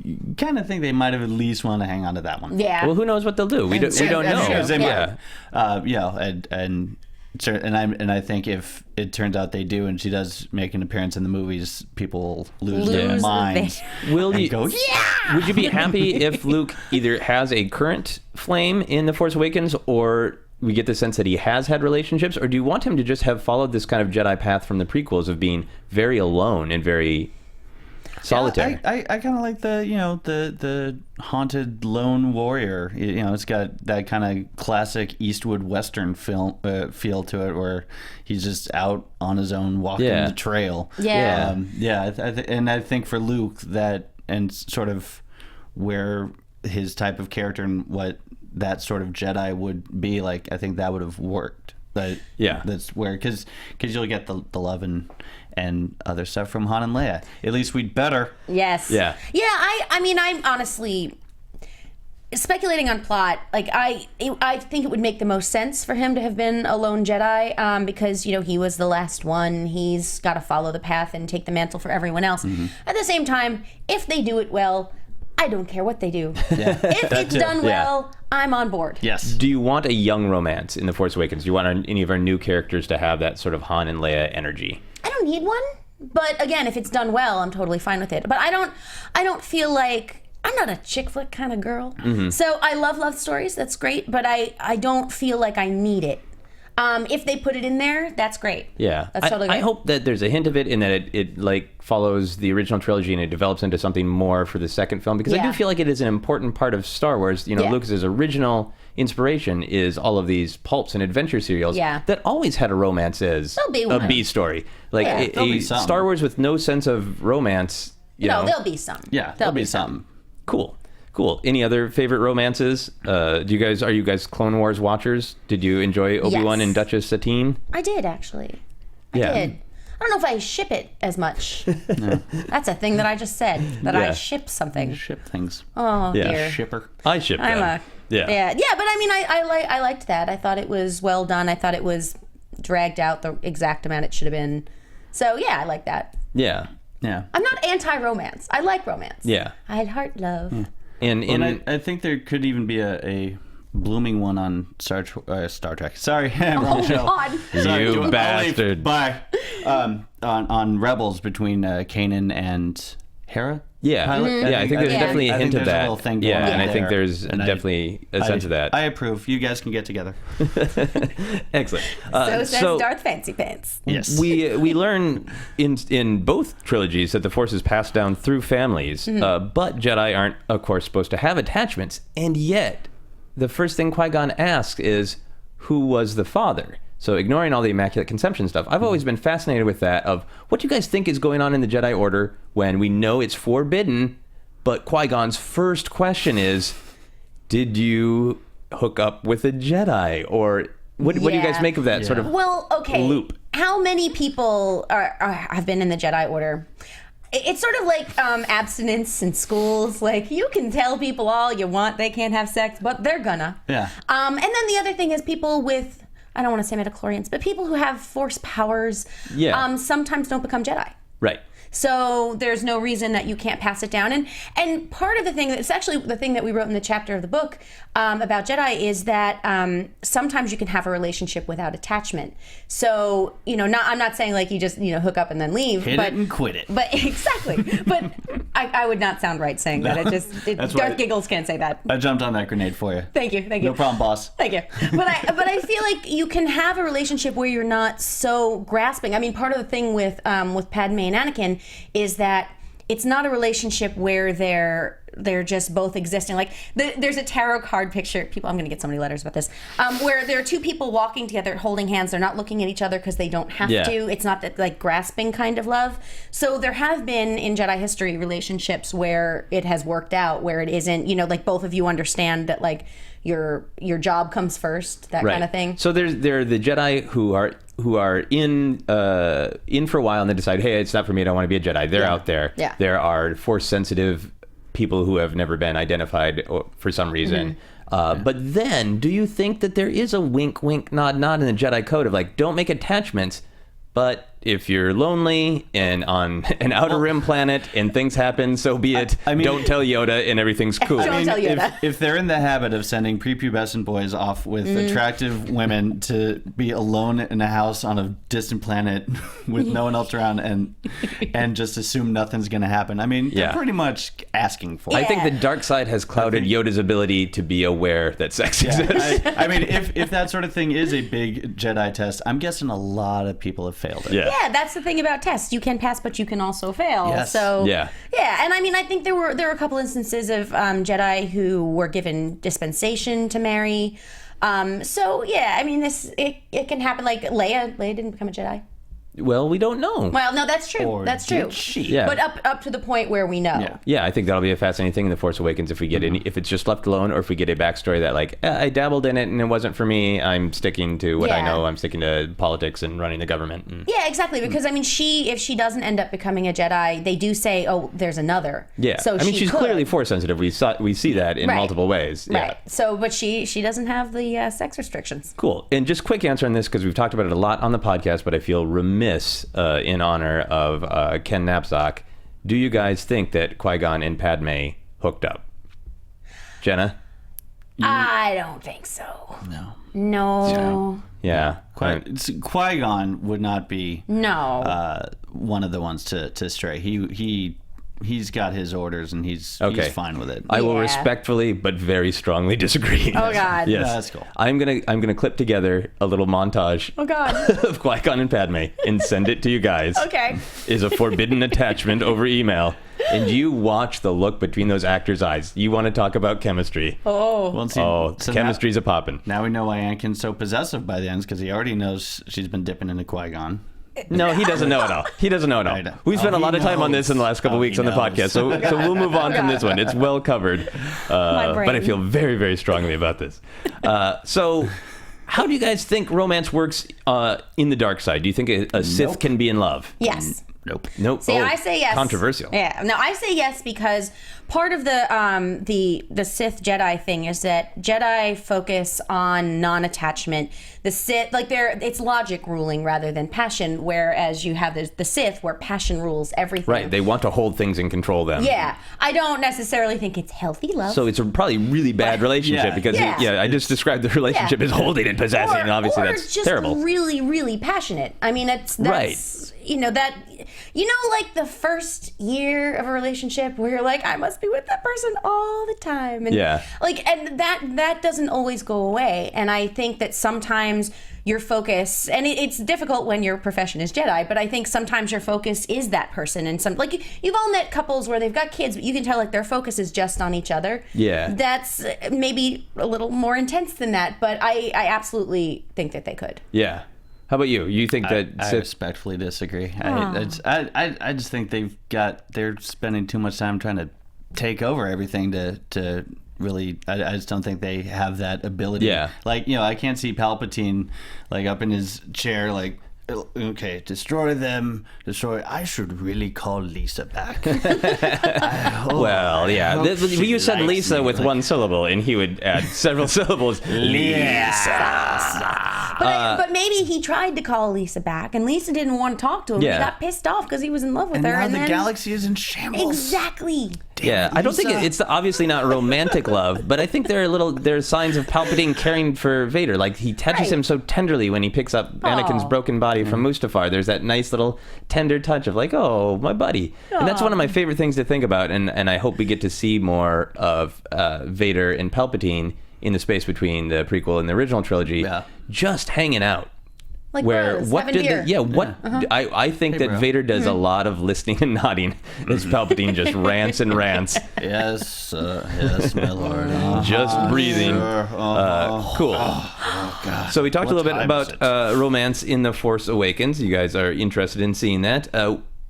you kind of think they might have at least want to hang on to that one. Yeah. Well, who knows what they'll do? We don't know. And I think if it turns out they do, and she does make an appearance in the movies, people lose their minds. Would you be happy if Luke either has a current flame in The Force Awakens, or we get the sense that he has had relationships, or do you want him to just have followed this kind of Jedi path from the prequels of being very alone and very solitary? I kind of like the haunted lone warrior. It's got that kind of classic Eastwood Western film feel to it, where he's just out on his own walking the trail. And I think for Luke, that, and sort of where his type of character and what that sort of Jedi would be like, I think that would have worked. But that's where, because you'll get the love and other stuff from Han and Leia. At least we'd better. Yes. Yeah. Yeah. I mean, I'm honestly speculating on plot. Like I think it would make the most sense for him to have been a lone Jedi, because he was the last one. He's got to follow the path and take the mantle for everyone else. Mm-hmm. At the same time, if they do it well, I don't care what they do. Yeah. If it's done well, I'm on board. Yes. Do you want a young romance in The Force Awakens? Do you want any of our new characters to have that sort of Han and Leia energy? I don't need one, but again, if it's done well, I'm totally fine with it. But I don't feel like, I'm not a chick flick kind of girl. Mm-hmm. So I love stories, that's great, but I don't feel like I need it. If they put it in there, that's great. Yeah. That's totally great. I hope that there's a hint of it in that it like follows the original trilogy and it develops into something more for the second film, because I do feel like it is an important part of Star Wars. Lucas's original inspiration is all of these pulps and adventure serials that always had a romance as a B story. Like a Star Wars with no sense of romance. There'll be some. Yeah, there'll be some. Cool. Any other favorite romances? Are you guys Clone Wars watchers? Did you enjoy Obi-Wan and Duchess Satine? I did, actually. I did. I don't know if I ship it as much. That's a thing that I just said, that I ship something. You ship things. Oh, dear. Shipper. I ship them. Yeah, but I mean, I liked that. I thought it was well done. I thought it was dragged out the exact amount it should have been. So, yeah, I like that. Yeah. Yeah. I'm not anti-romance. I like romance. Yeah. I heart love. And I think there could even be a blooming one on Star Trek. Sorry, Oh, God. You bastard. Bye. On Rebels between Kanan and Hera. Yeah, Mm-hmm. I think there's definitely a hint of that. A little thing yeah, going and on I think there. there's definitely a sense of that. I approve. You guys can get together. Excellent. So says Darth Fancy Pants. Yes. We learn in both trilogies that the Force is passed down through families, but Jedi aren't, of course, supposed to have attachments. And yet, the first thing Qui-Gon asks is, who was the father? So ignoring all the Immaculate Conception stuff, I've always been fascinated with that of what do you guys think is going on in the Jedi Order when we know it's forbidden, but Qui-Gon's first question is, did you hook up with a Jedi? Or what do you guys make of that sort of loop? How many people have been in the Jedi Order? It's sort of like abstinence in schools. Like, you can tell people all you want they can't have sex, but they're gonna. Yeah. And then the other thing is people with, I don't want to say midichlorians, but people who have force powers sometimes don't become Jedi. Right. So there's no reason that you can't pass it down. And part of the thing, it's actually the thing that we wrote in the chapter of the book about Jedi is that sometimes you can have a relationship without attachment. So, I'm not saying like you just, hook up and then leave. Hit it and quit it. But exactly. But I would not sound right saying that. Darth Giggles can't say that. I jumped on that grenade for you. Thank you. No problem, boss. Thank you. But I feel like you can have a relationship where you're not so grasping. I mean, part of the thing with Padme and Anakin is that it's not a relationship where they're just both existing. Like there's a tarot card picture. I'm going to get so many letters about this. Where there are two people walking together, holding hands. They're not looking at each other because they don't have to. It's not that like grasping kind of love. So there have been in Jedi history relationships where it has worked out, where it isn't. Like both of you understand that like your job comes first, that kind of thing. So there are the Jedi who are in for a while and they decide, hey, it's not for me. I don't want to be a Jedi. They're out there. Yeah. There are force sensitive people who have never been identified for some reason. But then, do you think that there is a wink, wink, nod, nod in the Jedi code of like, don't make attachments, but if you're lonely and on an outer rim planet and things happen, so be it. Don't tell Yoda and everything's cool. Don't tell Yoda. If they're in the habit of sending prepubescent boys off with attractive women to be alone in a house on a distant planet with no one else around and just assume nothing's going to happen, they're pretty much asking for it. I think the dark side has clouded Yoda's ability to be aware that sex exists. If that sort of thing is a big Jedi test, I'm guessing a lot of people have failed it. Yeah, that's the thing about tests. You can pass, but you can also fail. Yes. So yeah, and I think there were a couple instances of Jedi who were given dispensation to marry. It can happen. Like Leia didn't become a Jedi. Well, we don't know. Well, no, that's true. Or That's did true. she? Yeah. But up to the point where we know. Yeah, I think that'll be a fascinating thing in The Force Awakens if we get if it's just left alone, or if we get a backstory that like, I dabbled in it and it wasn't for me. I'm sticking to what I know. I'm sticking to politics and running the government. Yeah, exactly. Because if she doesn't end up becoming a Jedi, they do say, oh, there's another. Yeah. So she's could. clearly Force sensitive. We see that in multiple ways. Yeah. Right. So, but she doesn't have the sex restrictions. Cool. And just quick answer on this, because we've talked about it a lot on the podcast, but I feel remiss in honor of Ken Knapsack. Do you guys think that Qui-Gon and Padme hooked up? Jenna? I don't think so. No. Yeah. Qui-Gon would not be one of the ones to stray. He's got his orders and he's fine with it. I will respectfully but very strongly disagree. Oh God. Yes. No, that's cool. I'm gonna clip together a little montage of Qui-Gon and Padme and send it to you guys. Okay. Is a forbidden attachment over email. And you watch the look between those actors' eyes. You want to talk about chemistry. So chemistry's a poppin'. Now we know why Anakin's so possessive by the end, because he already knows she's been dipping into Qui-Gon. No, he doesn't know it all. He doesn't know it all. We've spent a lot of time on this in the last couple of weeks on the podcast, so we'll move on from this one. It's well covered, but I feel very, very strongly about this. So, how do you guys think romance works in the dark side? Do you think a Sith can be in love? Yes. Nope. See, I say yes. Controversial. Yeah. No, I say yes because part of the Sith Jedi thing is that Jedi focus on non-attachment. The Sith, like it's logic ruling rather than passion, whereas you have the Sith where passion rules everything. Right, they want to hold things and control them. Yeah, I don't necessarily think it's healthy love. So it's a probably really bad relationship because I just described the relationship as holding and possessing, and obviously that's just terrible. Really, really passionate. I mean, that's right. Like the first year of a relationship where you're like, I must be with that person all the time, and and that doesn't always go away. And I think that sometimes your focus, and it's difficult when your profession is Jedi, but I think sometimes your focus is that person, and you've all met couples where they've got kids, but you can tell like their focus is just on each other. Yeah, that's maybe a little more intense than that, but I absolutely think that they could. Yeah. How about you? You think that I respectfully disagree. I just think they're spending too much time trying to take over everything to really. I just don't think they have that ability. Yeah. Like, I can't see Palpatine like up in his chair like, okay, destroy them. I should really call Lisa back. Well, yeah. You said Lisa with one syllable, and he would add several syllables. Lisa. But maybe he tried to call Lisa back, and Lisa didn't want to talk to him. Yeah. He got pissed off because he was in love with her. And now the galaxy is in shambles. Exactly. Yeah, I don't think it's obviously not romantic love, but I think there are signs of Palpatine caring for Vader. Like he touches him so tenderly when he picks up Anakin's broken body from Mustafar. There's that nice little tender touch of like, oh, my buddy. And that's one of my favorite things to think about. And I hope we get to see more of Vader and Palpatine in the space between the prequel and the original trilogy, just hanging out. Like where Rose, what did beer. I think that bro. Vader does a lot of listening and nodding as Palpatine just rants and rants. Yes, my lord. Just breathing. Cool. God. So we talked a little bit about romance in The Force Awakens. You guys are interested in seeing that.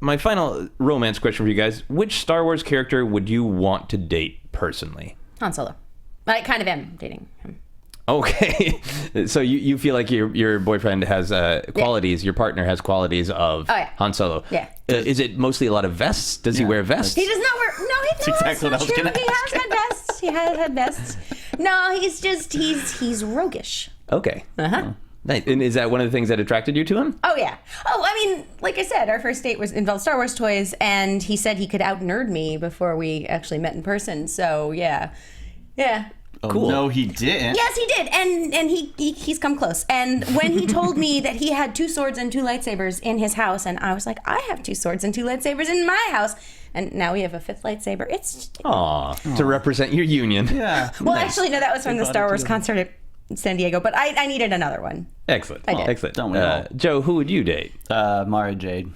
My final romance question for you guys: which Star Wars character would you want to date personally? Han Solo. I kind of am dating him. Okay, so you feel like your boyfriend has qualities, your partner has qualities of Han Solo. Yeah. Is it mostly a lot of vests? Does he wear vests? He does not wear. No, he does. exactly what I was He gonna has had vests. He has had vests. No, he's roguish. Okay. Nice. And is that one of the things that attracted you to him? Oh yeah. Oh, I mean, like I said, our first date involved Star Wars toys, and he said he could out nerd me before we actually met in person. So yeah. Cool. No, he didn't. Yes, he did, and he's come close. And when he told me that he had 2 swords and 2 lightsabers in his house, and I was like, I have 2 swords and 2 lightsabers in my house, and now we have a 5th lightsaber. It's to represent your union. Yeah. well, actually, no, that was from the Star Wars concert at San Diego, but I needed another one. Excellent. I did. Excellent. Don't we all? Joe, who would you date? Mara Jade.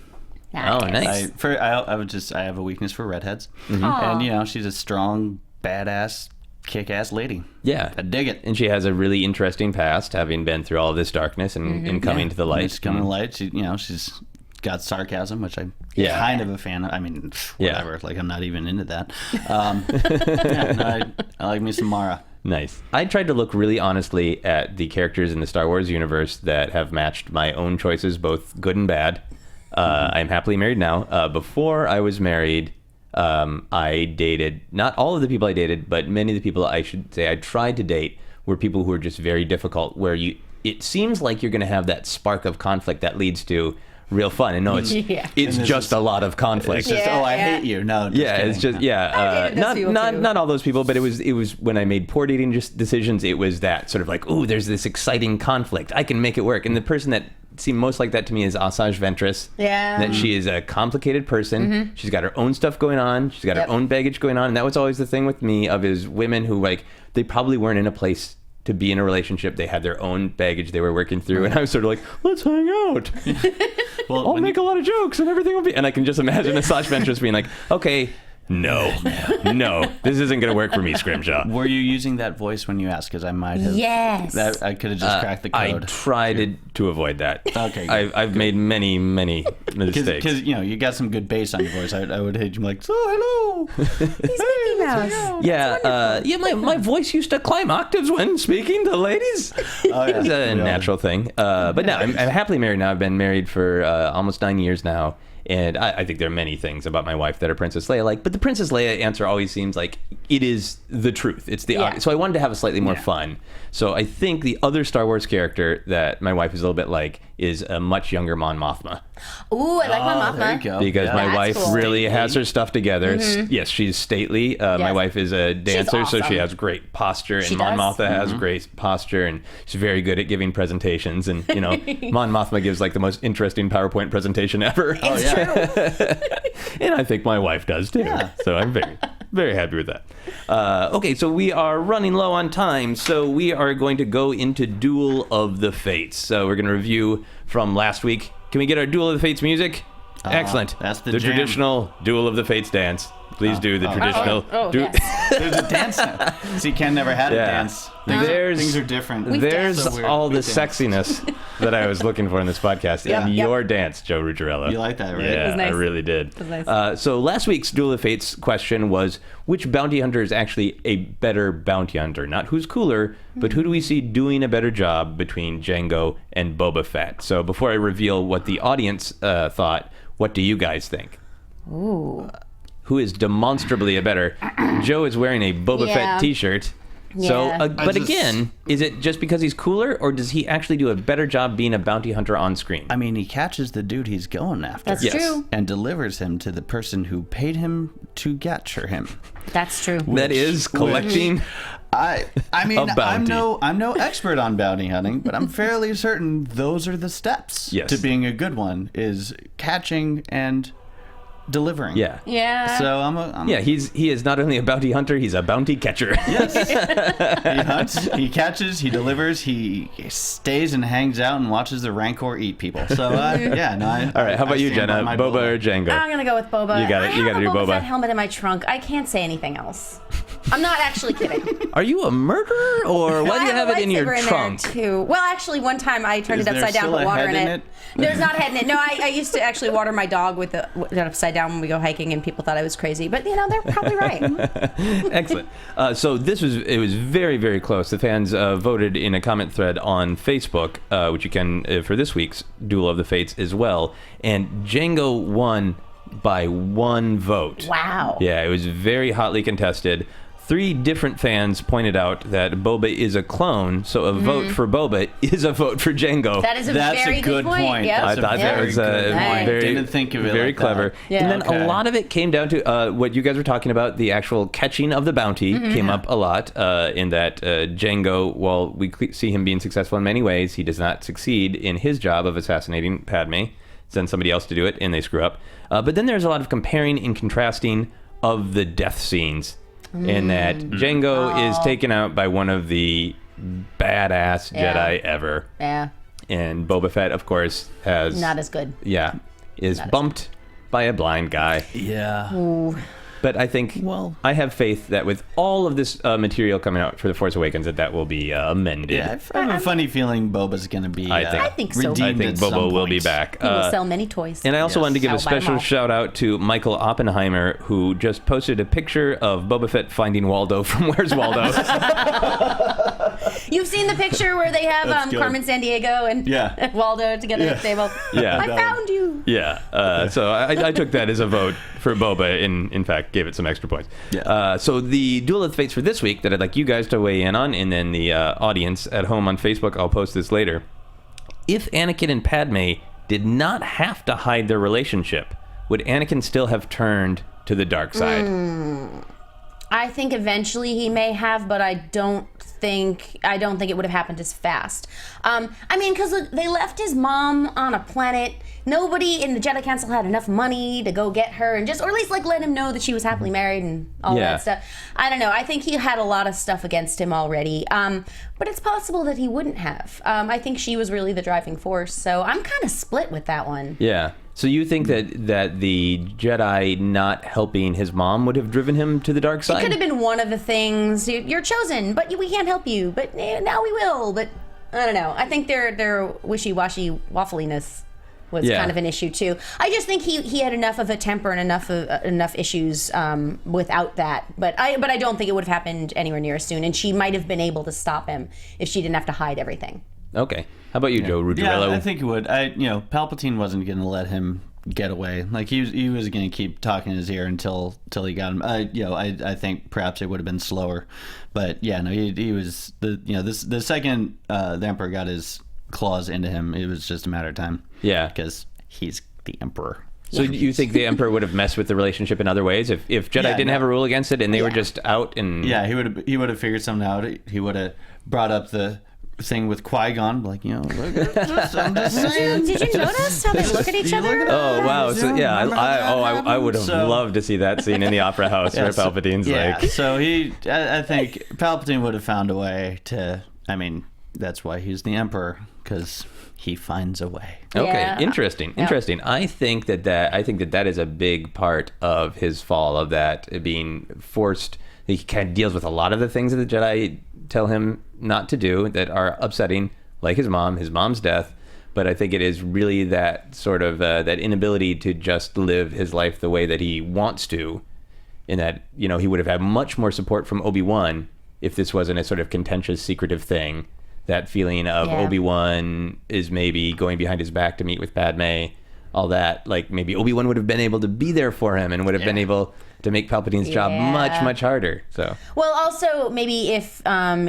Oh, nice. I have a weakness for redheads, and she's a strong, badass, kick-ass lady. Yeah. I dig it. And she has a really interesting past, having been through all of this darkness and coming to the light. She's coming to the light. She's got sarcasm, which I'm kind of a fan of. I mean, whatever. Like, I'm not even into that. I like me some Mara. Nice. I tried to look really honestly at the characters in the Star Wars universe that have matched my own choices, both good and bad. I'm happily married now. Before I was married, I dated, not all of the people I dated, but many of the people I should say I tried to date were people who were just very difficult, where it seems like you're going to have that spark of conflict that leads to real fun. And no, it's just a lot of conflict. It's just, I hate you. No, it's just, not all those people, but it was when I made poor dating decisions, it was that sort of like, ooh, there's this exciting conflict. I can make it work. And the person that seemed most like that to me is Asajj Ventress. Yeah. That she is a complicated person. She's got her own stuff going on. She's got her own baggage going on. And that was always the thing with me is women who they probably weren't in a place to be in a relationship. They had their own baggage they were working through. And I was sort of like, let's hang out. I'll make a lot of jokes and everything will be... And I can just imagine Asajj Ventress being like, okay, no, this isn't going to work for me, Scrimshaw. Were you using that voice when you asked? Because I might have. Yes. I could have just cracked the code. I tried to avoid that. Okay. I've made many mistakes. Because you got some good bass on your voice. I would hate you like, hello. He's Mickey Mouse. Yeah. My voice used to climb octaves when speaking to ladies. It's a natural thing. But no, I'm happily married now. I've been married for almost 9 years now. And I think there are many things about my wife that are Princess Leia like, but the Princess Leia answer always seems like it is the truth. It's the so I wanted to have a slightly more fun. So I think the other Star Wars character that my wife is a little bit like is a much younger Mon Mothma. Ooh, I like Mon Mothma. There you go. Because my That's wife cool. really has her stuff together. Yes, she's stately. My wife is a dancer, so she awesome. has great posture. And She Mon does. Mothma has great posture, and she's very good at giving presentations. And, you know, Mon Mothma gives like the most interesting PowerPoint presentation ever. It's true. And I think my wife does too. Yeah. So I'm very, very happy with that. Okay, so we are running low on time, so we are going to go into Duel of the Fates. So we're going to review from last week. Can we get our Duel of the Fates music? Excellent. That's the jam. traditional Duel of the Fates dance. Please do the traditional. Yes. There's a dance now. See, Ken never had a dance. Things are different. There's So weird. all the We dance. sexiness that I was looking for in this podcast in your dance, Joe Ruggirello. You like that, right? Yeah, It was nice. I really did. It was nice. So last week's Duel of Fates question was, which bounty hunter is actually a better bounty hunter? Not who's cooler, but who do we see doing a better job between Jango and Boba Fett? So before I reveal what the audience thought, what do you guys think? Ooh. Who is demonstrably a better? Joe is wearing a Boba Yeah. Fett t-shirt. So, Yeah. but again, is it just because he's cooler, or does he actually do a better job being a bounty hunter on screen? I mean, he catches the dude he's going after. That's Yes. true. And delivers him to the person who paid him to capture him. That's true. That is collecting. I mean, A bounty. I'm no expert on bounty hunting, but I'm fairly certain those are the steps Yes. to being a good one: is catching and delivering. Yeah. Yeah. So I'm Yeah, he is not only a bounty hunter, he's a bounty catcher. he hunts, he catches, he delivers, he stays and hangs out and watches the Rancor eat people. So yeah, no. All right, how about you, stand by Jenna? my Boba or Jango? I'm gonna go with Boba. You got it. I You have gotta do a Boba Boba. Fett helmet in my trunk. I can't say anything else. I'm not actually kidding. Are you a murderer, or why do you I have it in your lightsaber trunk? there, too. Well, actually, one time I turned Is it there upside down, still put a water head in in it. it? There's not a head in it. No, I used to actually water my dog with it upside down when we go hiking, and people thought I was crazy. But they're probably right. Excellent. So it was very, very close. The fans voted in a comment thread on Facebook, which you can for this week's Duel of the Fates as well. And Jango won by 1 vote. Wow. Yeah, it was very hotly contested. 3 different fans pointed out that Boba is a clone, so a vote for Boba is a vote for Jango. That is a That's very a good point. Yep. I That's a thought that very was good point. very, Didn't think of it very like clever. that. Yeah. And then Okay. a lot of it came down to what you guys were talking about. The actual catching of the bounty came up a lot in that Jango, while we see him being successful in many ways, he does not succeed in his job of assassinating Padme. Send somebody else to do it, and they screw up. But then there's a lot of comparing and contrasting of the death scenes. In that Jango is taken out by one of the badass Jedi ever. Yeah. And Boba Fett, of course, has... Not as good. Yeah. Is bumped by a blind guy. Yeah. Ooh. But I think I have faith that with all of this material coming out for The Force Awakens, that will be amended. Yeah, I have a funny feeling Boba's going to be I think so. redeemed I think at some Boba will be point. back. He will sell many toys. And I also wanted to give a I'll buy 'em special all. shout out to Michael Oppenheimer, who just posted a picture of Boba Fett finding Waldo from Where's Waldo? You've seen the picture where they have That's good. Carmen Sandiego and Yeah. Waldo together at the table. Yeah. I found you. Yeah. So I took that as a vote for Boba, and in fact gave it some extra points. Yeah. So the Duel of the Fates for this week that I'd like you guys to weigh in on, and then the audience at home on Facebook, I'll post this later. If Anakin and Padme did not have to hide their relationship, would Anakin still have turned to the dark side? I think eventually he may have, but I don't think it would have happened as fast. I mean, because they left his mom on a planet. Nobody in the Jedi Council had enough money to go get her, and or at least let him know that she was happily married and all Yeah. that stuff. I don't know. I think he had a lot of stuff against him already. But it's possible that he wouldn't have. I think she was really the driving force. So I'm kind of split with that one. Yeah. So you think that the Jedi not helping his mom would have driven him to the dark side? It could have been one of the things. You're chosen, but we can't help you. But now we will. But I don't know. I think their wishy-washy waffliness was kind of an issue too. I just think he had enough of a temper and enough issues without that. But I don't think it would have happened anywhere near as soon. And she might have been able to stop him if she didn't have to hide everything. Okay. How about you, Joe Ruggirello? Yeah, I think it would. Palpatine wasn't going to let him get away. Like he was going to keep talking in his ear until he got him. I think perhaps it would have been slower, but yeah, no, he was the second the Emperor got his claws into him, it was just a matter of time. Yeah, because he's the Emperor. So do you think the Emperor would have messed with the relationship in other ways if Jedi didn't have a rule against it and they were just out and... Yeah, he would have figured something out. He would have brought up the thing with Qui-Gon, like, I'm just saying. Did you notice how they look at each other? Oh, wow. So, yeah, I would have loved to see that scene in the Opera House where Palpatine's like... So I think Palpatine would have found a way to... I mean, that's why he's the Emperor, because... he finds a way. Okay, Yeah. interesting. I think that is a big part of his fall, of that being forced. He kind of deals with a lot of the things that the Jedi tell him not to do that are upsetting, like his mom's death. But I think it is really that sort of that inability to just live his life the way that he wants to, in that, he would have had much more support from Obi-Wan if this wasn't a sort of contentious, secretive thing. That feeling of Obi-Wan is maybe going behind his back to meet with Padme, all that. Like, maybe Obi-Wan would have been able to be there for him and would have been able to make Palpatine's job much, much harder. So, well, also, maybe if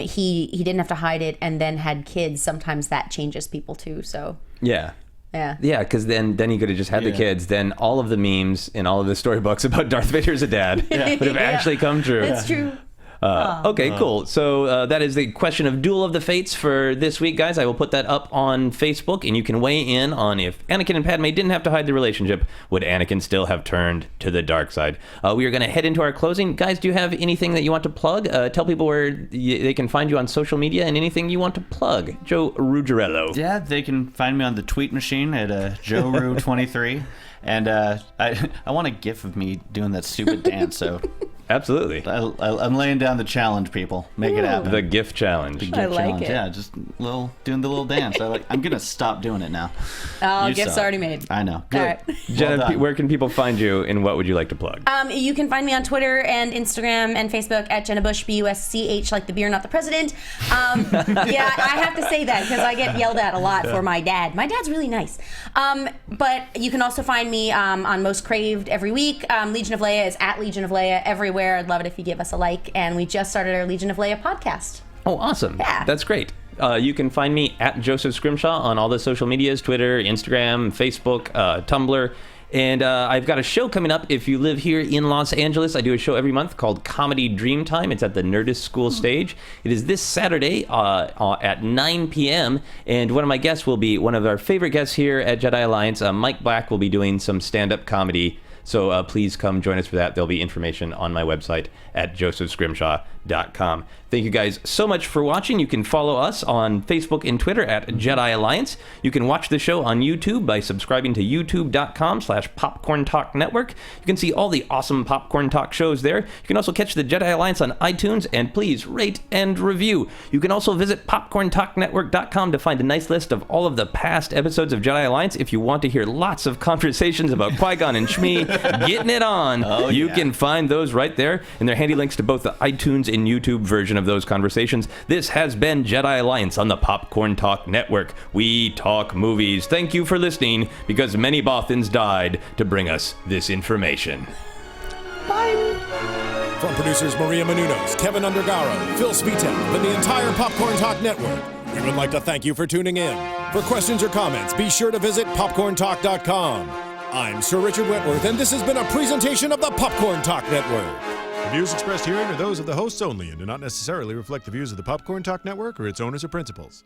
he didn't have to hide it and then had kids, sometimes that changes people too, so... Yeah, because then he could have just had the kids. Then all of the memes in all of the storybooks about Darth Vader as a dad would have actually come true. That's true. Okay, cool. So that is the question of Duel of the Fates for this week, guys. I will put that up on Facebook, and you can weigh in on if Anakin and Padme didn't have to hide the relationship, would Anakin still have turned to the dark side? We are going to head into our closing. Guys, do you have anything that you want to plug? Tell people where they can find you on social media and anything you want to plug. Joe Ruggirello. Yeah, they can find me on the tweet machine at JoeRu23. And I want a gif of me doing that stupid dance, so... Absolutely. I'm laying down the challenge, people. Make it happen. The GIF challenge. The GIF I like challenge. it. Yeah, just doing the little dance. I'm gonna stop doing it now. Oh, You GIF's suck. already made. I know. Good. All right. Jenna, Well done. where can people find you, and what would you like to plug? You can find me on Twitter and Instagram and Facebook at Jenna Busch, Busch, like the beer, not the president. Yeah, I have to say that because I get yelled at a lot for my dad. My dad's really nice. But you can also find me on Most Craved every week. Legion of Leia is at Legion of Leia everywhere. I'd love it if you give us a like. And we just started our Legion of Leia podcast. Oh, awesome. Yeah. That's great. You can find me at Joseph Scrimshaw on all the social medias, Twitter, Instagram, Facebook, Tumblr. And I've got a show coming up. If you live here in Los Angeles, I do a show every month called Comedy Dreamtime. It's at the Nerdist School stage. It is this Saturday at 9 p.m. And one of my guests will be one of our favorite guests here at Jedi Alliance. Mike Black will be doing some stand-up comedy. So please come join us for that. There'll be information on my website at josephscrimshaw.com. Thank you guys so much for watching. You can follow us on Facebook and Twitter at Jedi Alliance. You can watch the show on YouTube by subscribing to youtube.com/Popcorn Talk Network. You can see all the awesome Popcorn Talk shows there. You can also catch the Jedi Alliance on iTunes, and please rate and review. You can also visit popcorntalknetwork.com to find a nice list of all of the past episodes of Jedi Alliance. If you want to hear lots of conversations about Qui-Gon and Shmi getting it on, you can find those right there, and there are handy links to both the iTunes and YouTube version of those conversations. This has been Jedi Alliance on the Popcorn Talk Network. We talk movies. Thank you for listening, because many Bothans died to bring us this information. From producers Maria Menounos, Kevin Undergaro, Phil Spitek, and the entire Popcorn Talk Network, we would like to thank you for tuning in. For questions or comments, be sure to visit popcorntalk.com. I'm Sir Richard Wentworth, and this has been a presentation of the Popcorn Talk Network. The views expressed herein are those of the hosts only and do not necessarily reflect the views of the Popcorn Talk Network or its owners or principals.